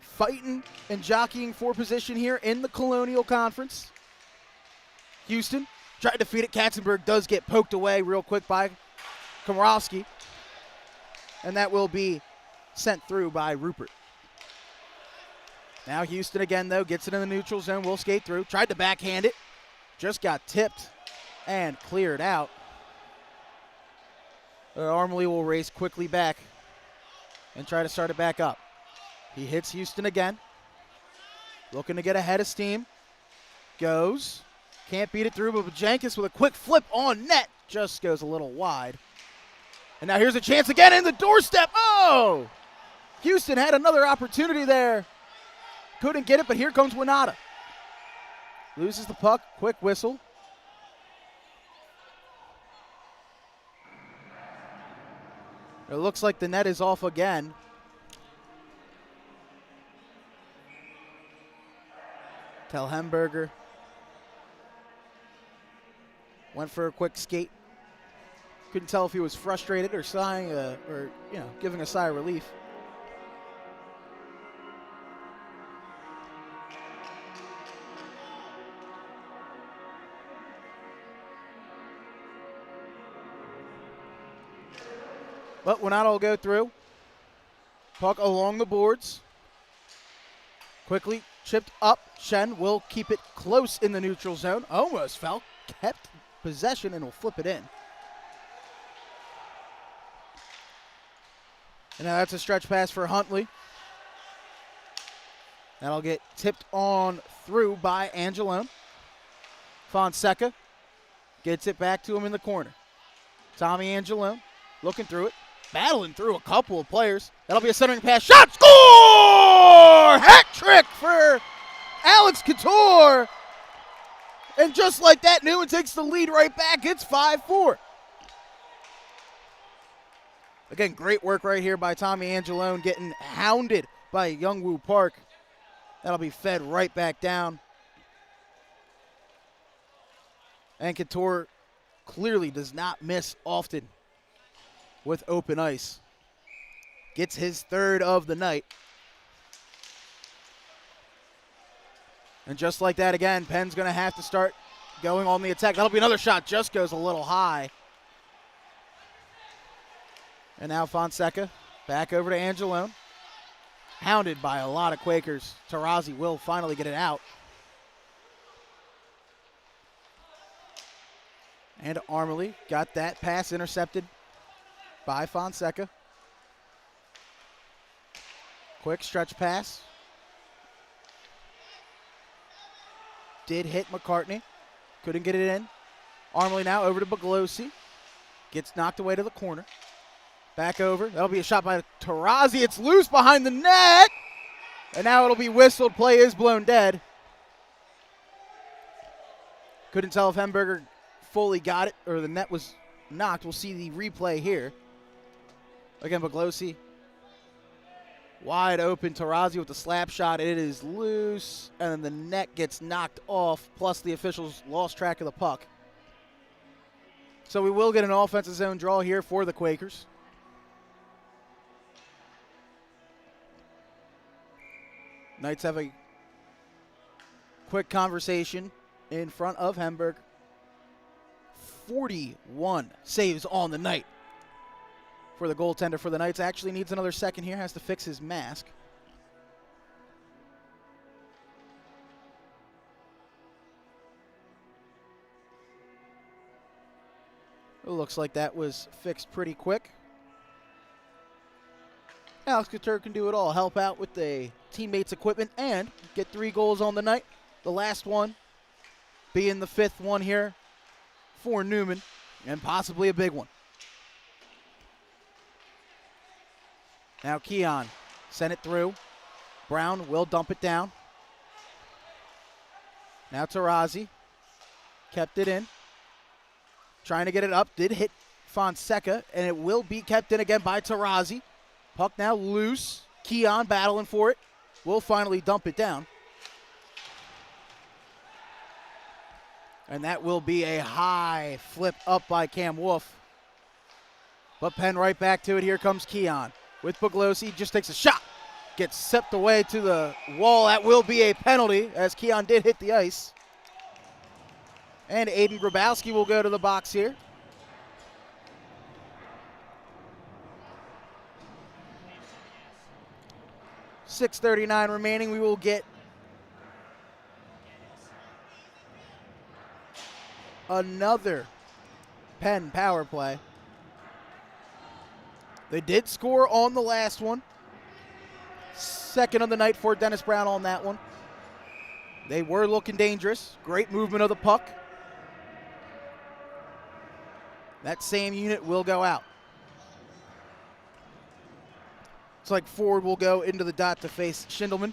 fighting and jockeying for position here in the Colonial Conference. Houston tried to feed it. Katzenberg does get poked away real quick by Komrowski. And that will be sent through by Rupert. Now Houston again, though, gets it in the neutral zone. Will skate through. Tried to backhand it. Just got tipped and cleared out. Armley will race quickly back and try to start it back up. He hits Houston again. Looking to get ahead of steam. Goes. Can't beat it through, but Bajankis with a quick flip on net. Just goes a little wide. And now here's a chance again in the doorstep. Oh! Houston had another opportunity there. Couldn't get it, but here comes Winata. Loses the puck. Quick whistle. It looks like the net is off again. Telhemberger went for a quick skate. Couldn't tell if he was frustrated or sighing, giving a sigh of relief. But Winata will go through. Puck along the boards. Quickly chipped up. Shen will keep it close in the neutral zone. Almost fell. Kept possession and will flip it in. And now that's a stretch pass for Huntley. That'll get tipped on through by Angelone. Fonseca gets it back to him in the corner. Tommy Angelone looking through it. Battling through a couple of players. That'll be a centering pass. Shot! Score! Hat trick for Alex Couture. And just like that, Neumann takes the lead right back. It's 5-4. Again, great work right here by Tommy Angelone, getting hounded by Youngwoo Park. That'll be fed right back down. And Couture clearly does not miss often with open ice. Gets his third of the night. And just like that again, Penn's going to have to start going on the attack. That'll be another shot. Just goes a little high. And now Fonseca back over to Angelone. Hounded by a lot of Quakers. Tarazzi will finally get it out. And Armley got that pass intercepted by Fonseca. Quick stretch pass. Did hit McCartney. Couldn't get it in. Armley now over to Baglosi. Gets knocked away to the corner. Back over. That'll be a shot by Tarazzi. It's loose behind the net. And now it'll be whistled. Play is blown dead. Couldn't tell if Hemberger fully got it or the net was knocked. We'll see the replay here. Again, Baglosi. Wide open. Tarazzi with the slap shot. It is loose. And then the net gets knocked off. Plus the officials lost track of the puck. So we will get an offensive zone draw here for the Quakers. Knights have a quick conversation in front of Hemberg. 41 saves on the night for the goaltender for the Knights. Actually needs another second here. Has to fix his mask. It looks like that was fixed pretty quick. Alex Couture can do it all. Help out with the teammates' equipment and get 3 goals on the night. The last one being the 5th one here for Neumann, and possibly a big one. Now Keon sent it through. Brown will dump it down. Now Tarazzi kept it in. Trying to get it up. Did hit Fonseca, and it will be kept in again by Tarazzi. Puck now loose. Keon battling for it. Will finally dump it down. And that will be a high flip up by Cam Wolf. But Penn right back to it. Here comes Keon with Baglosi. Just takes a shot. Gets sipped away to the wall. That will be a penalty as Keon did hit the ice. And Aiden Grabowski will go to the box here. .639 remaining. We will get another Penn power play. They did score on the last one. second of the night for Dennis Brown on that one. They were looking dangerous. Great movement of the puck. That same unit will go out. It's like Ford will go into the dot to face Schindelman.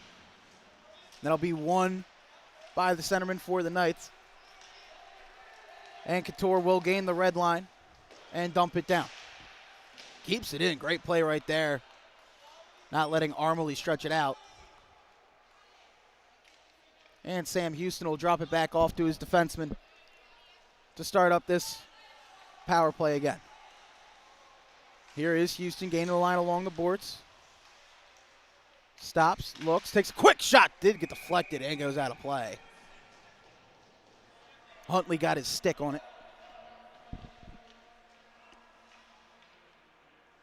That'll be won by the centerman for the Knights. And Couture will gain the red line and dump it down. Keeps it in. Great play right there. Not letting Armley stretch it out. And Sam Houston will drop it back off to his defenseman to start up this power play again. Here is Houston gaining the line along the boards. Stops, looks, takes a quick shot. Did get deflected and goes out of play. Huntley got his stick on it.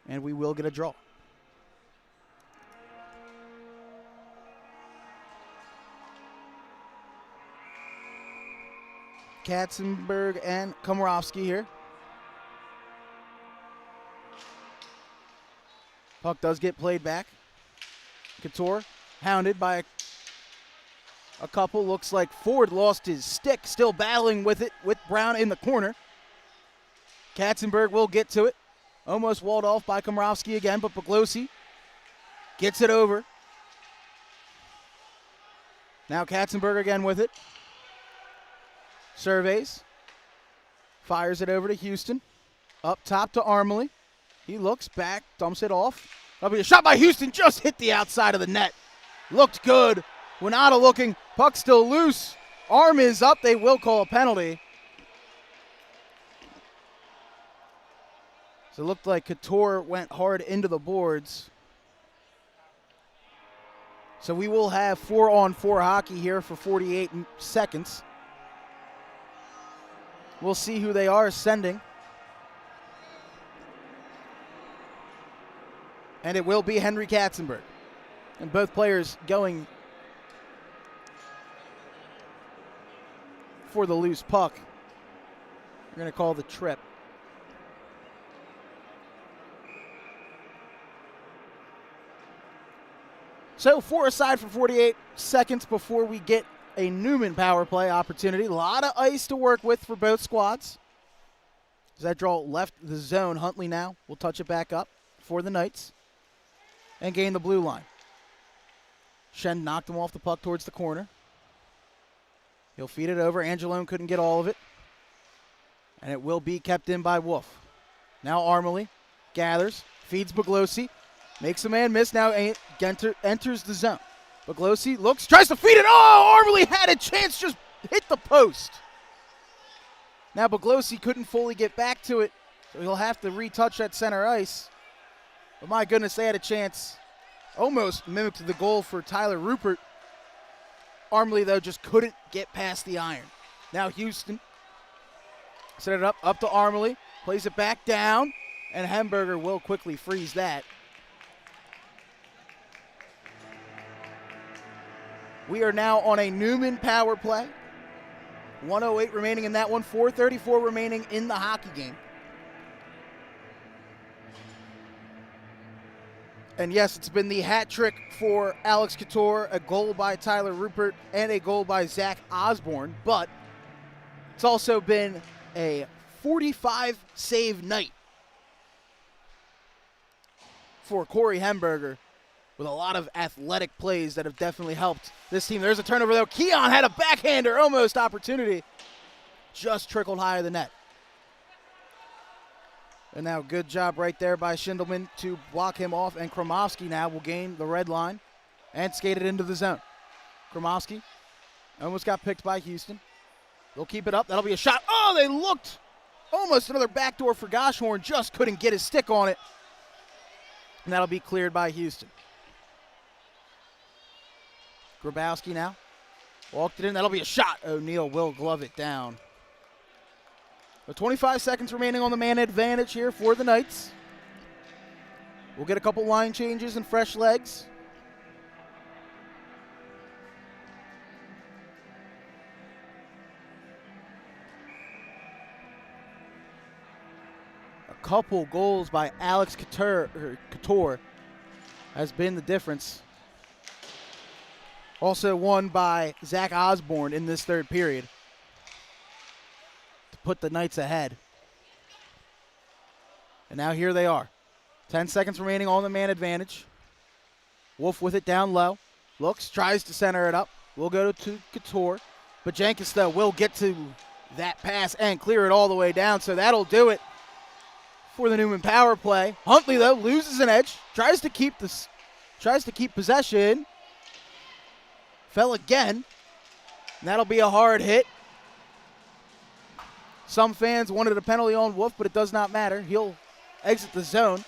And we will get a draw. Katzenberg and Komorowski here. Puck does get played back. Couture hounded by a couple. Looks like Ford lost his stick. Still battling with it with Brown in the corner. Katzenberg will get to it. Almost walled off by Komorowski again, but Boglosi gets it over. Now Katzenberg again with it. Surveys. Fires it over to Houston. Up top to Armley. He looks back, dumps it off. That'll be a shot by Houston. Just hit the outside of the net. Looked good. Winata looking. Puck still loose. Arm is up. They will call a penalty. So it looked like Couture went hard into the boards. So we will have 4-on-4 hockey here for 48 seconds. We'll see who they are sending. And it will be Henry Katzenberg. And both players going for the loose puck. We're going to call the trip. So 4 aside for 48 seconds before we get a Neumann power play opportunity. A lot of ice to work with for both squads. As that draw left the zone, Huntley now will touch it back up for the Knights and gain the blue line. Shen knocked him off the puck towards the corner. He'll feed it over. Angelone couldn't get all of it. And it will be kept in by Wolf. Now Armley gathers, feeds Boglosi, makes a man miss. Now enters the zone. Boglosi looks, tries to feed it. Oh, Armley had a chance, just hit the post. Now Boglosi couldn't fully get back to it, so he'll have to retouch that center ice. But my goodness, they had a chance. Almost mimicked the goal for Tyler Rupert. Armley, though, just couldn't get past the iron. Now Houston set it up to Armley, plays it back down, and Hemberger will quickly freeze that. We are now on a Neumann power play. 1:08 remaining in that one, 4:34 remaining in the hockey game. And yes, it's been the hat trick for Alex Couture, a goal by Tyler Rupert, and a goal by Zach Osborne, but it's also been a 45-save night for Corey Hemberger, with a lot of athletic plays that have definitely helped this team. There's a turnover, though. Keon had a backhander, almost opportunity. Just trickled high of the net. And now good job right there by Schindelman to block him off. And Kromowski now will gain the red line and skate it into the zone. Kromowski almost got picked by Houston. They'll keep it up. That'll be a shot. Oh, they looked. Almost another backdoor for Goshorn. Just couldn't get his stick on it. And that'll be cleared by Houston. Grabowski now. Walked it in. That'll be a shot. O'Neal will glove it down. With 25 seconds remaining on the man advantage here for the Knights. We'll get a couple line changes and fresh legs. A couple goals by Alex Couture has been the difference. Also won by Zach Osborne in this third period to put the Knights ahead. And now here they are. 10 seconds remaining on the man advantage. Wolf with it down low. Looks, tries to center it up. Will go to Couture. But Jenkins, though, will get to that pass and clear it all the way down. So that'll do it for the Neumann power play. Huntley, though, loses an edge. Tries to keep possession. Fell again. And that'll be a hard hit. Some fans wanted a penalty on Wolf, but it does not matter. He'll exit the zone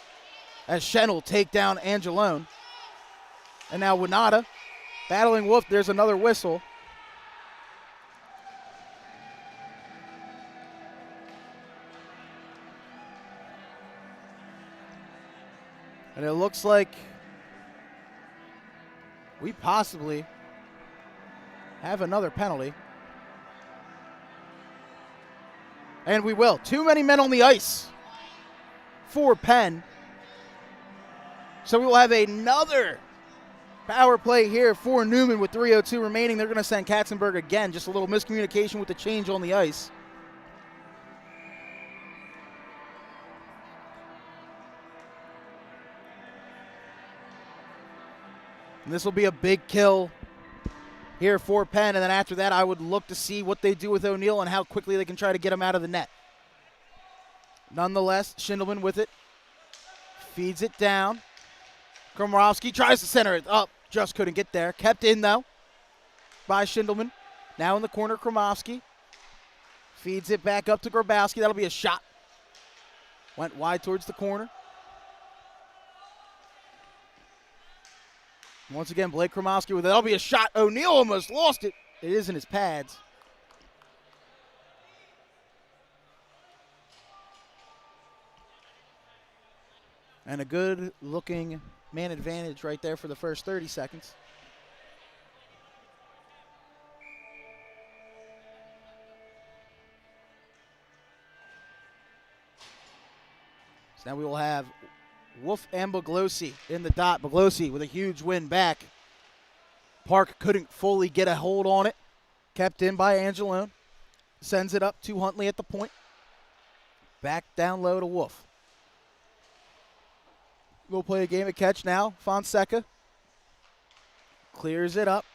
as Shen will take down Angelone. And now Winata battling Wolf. There's another whistle. And it looks like we possibly have another penalty. And we will. Too many men on the ice for Penn. So we will have another power play here for Neumann with 3:02 remaining. They're going to send Katzenberg again. Just a little miscommunication with the change on the ice. And this will be a big kill here for Penn. And then after that, I would look to see what they do with O'Neal and how quickly they can try to get him out of the net. Nonetheless, Schindelman with it. Feeds it down. Komorowski tries to center it up. Just couldn't get there. Kept in, though, by Schindelman. Now in the corner, Komorowski. Feeds it back up to Grabowski. That'll be a shot. Went wide towards the corner. Once again, Blake Komorowski with it. That'll be a shot. O'Neal almost lost it. It is in his pads. And a good-looking man advantage right there for the first 30 seconds. So now we will have Wolf and Boglosi in the dot. Boglosi with a huge win back. Park couldn't fully get a hold on it. Kept in by Angelone. Sends it up to Huntley at the point. Back down low to Wolf. We'll play a game of catch now. Fonseca clears it up.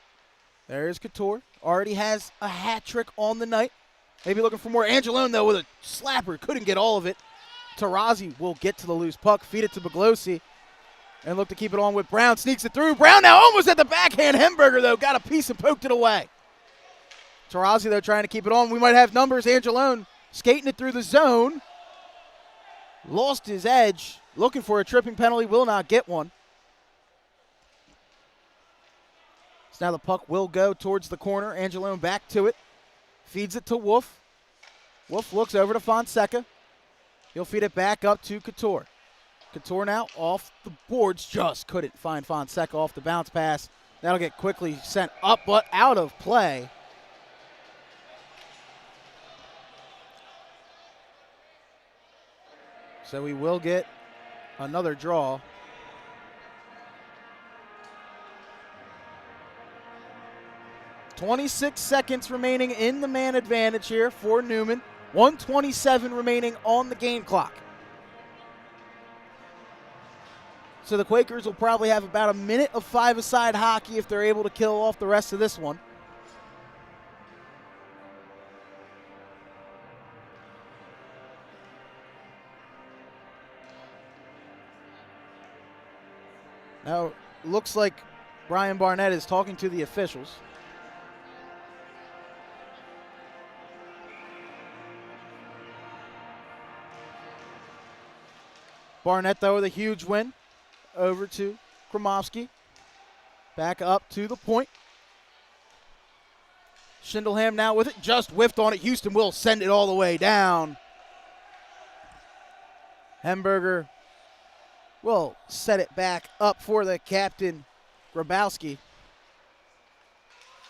There's Couture. Already has a hat trick on the night. Maybe looking for more. Angelone, though, with a slapper. Couldn't get all of it. Tarazi will get to the loose puck. Feed it to Boglosi. And look to keep it on with Brown. Sneaks it through. Brown now almost at the backhand. Hemberger, though, got a piece and poked it away. Tarazi, though, trying to keep it on. We might have numbers. Angelone skating it through the zone. Lost his edge. Looking for a tripping penalty. Will not get one. So now the puck will go towards the corner. Angelone back to it. Feeds it to Wolf. Wolf looks over to Fonseca. He'll feed it back up to Couture. Couture now off the boards. Just couldn't find Fonseca off the bounce pass. That'll get quickly sent up, but out of play. So we will get another draw. .26 seconds remaining in the man advantage here for Neumann. 1:27 remaining on the game clock. So the Quakers will probably have about a minute of five-a-side hockey if they're able to kill off the rest of this one. Now, looks like Brian Barnett is talking to the officials. Barnett, though, with a huge win over to Kromowski. Back up to the point. Schindelham now with it. Just whiffed on it. Houston will send it all the way down. Hemberger will set it back up for the captain, Grabowski.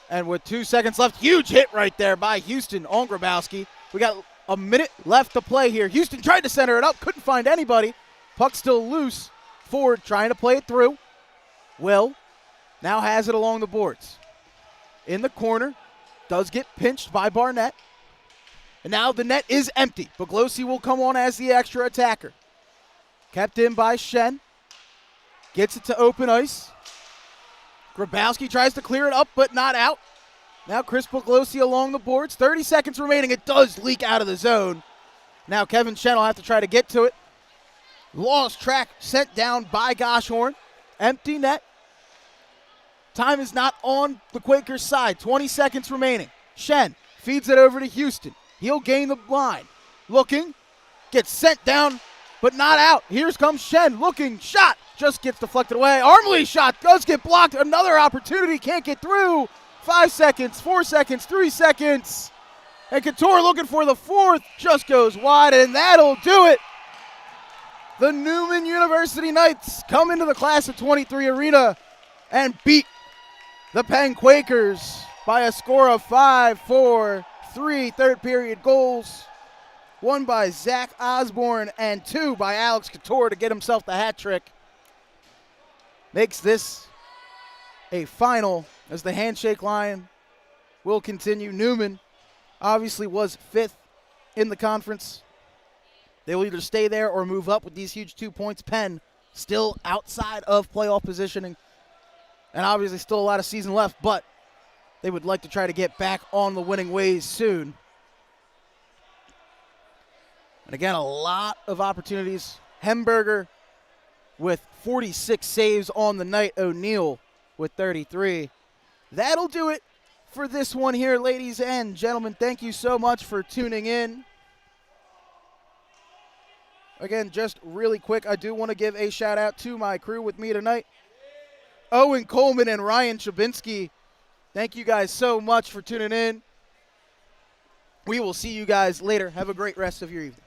And with 2 seconds left, huge hit right there by Houston on Grabowski. We got a minute left to play here. Houston tried to center it up, couldn't find anybody. Puck still loose. Ford trying to play it through. Will now has it along the boards. in the corner. Does get pinched by Barnett. And now the net is empty. Boglosi will come on as the extra attacker. Kept in by Shen. Gets it to open ice. Grabowski tries to clear it up, but not out. Now Chris Boglosi along the boards. 30 seconds remaining. It does leak out of the zone. Now Kevin Shen will have to try to get to it. Lost track, sent down by Goshorn. Empty net. Time is not on the Quakers' side. 20 seconds remaining. Shen feeds it over to Houston. He'll gain the line. Looking. Gets sent down, but not out. Here comes Shen. Looking. Shot. Just gets deflected away. Armley's shot does get blocked. Another opportunity. Can't get through. 5 seconds. 4 seconds. 3 seconds. And Couture looking for the fourth. Just goes wide, and that'll do it. The Neumann University Knights come into the Class of 23 arena and beat the Penn Quakers by a score of 5-4. 3 third-period goals, 1 by Zach Osborne and 2 by Alex Couture to get himself the hat trick. Makes this a final as the handshake line will continue. Neumann obviously was 5th in the conference. They will either stay there or move up with these huge 2 points. Penn still outside of playoff positioning, and obviously still a lot of season left, but they would like to try to get back on the winning ways soon. And again, a lot of opportunities. Hemberger with 46 saves on the night. O'Neal with 33. That'll do it for this one here, ladies and gentlemen. Thank you so much for tuning in. Again, just really quick, I do want to give a shout out to my crew with me tonight. Owen Coleman and Ryan Chabinski. Thank you guys so much for tuning in. We will see you guys later. Have a great rest of your evening.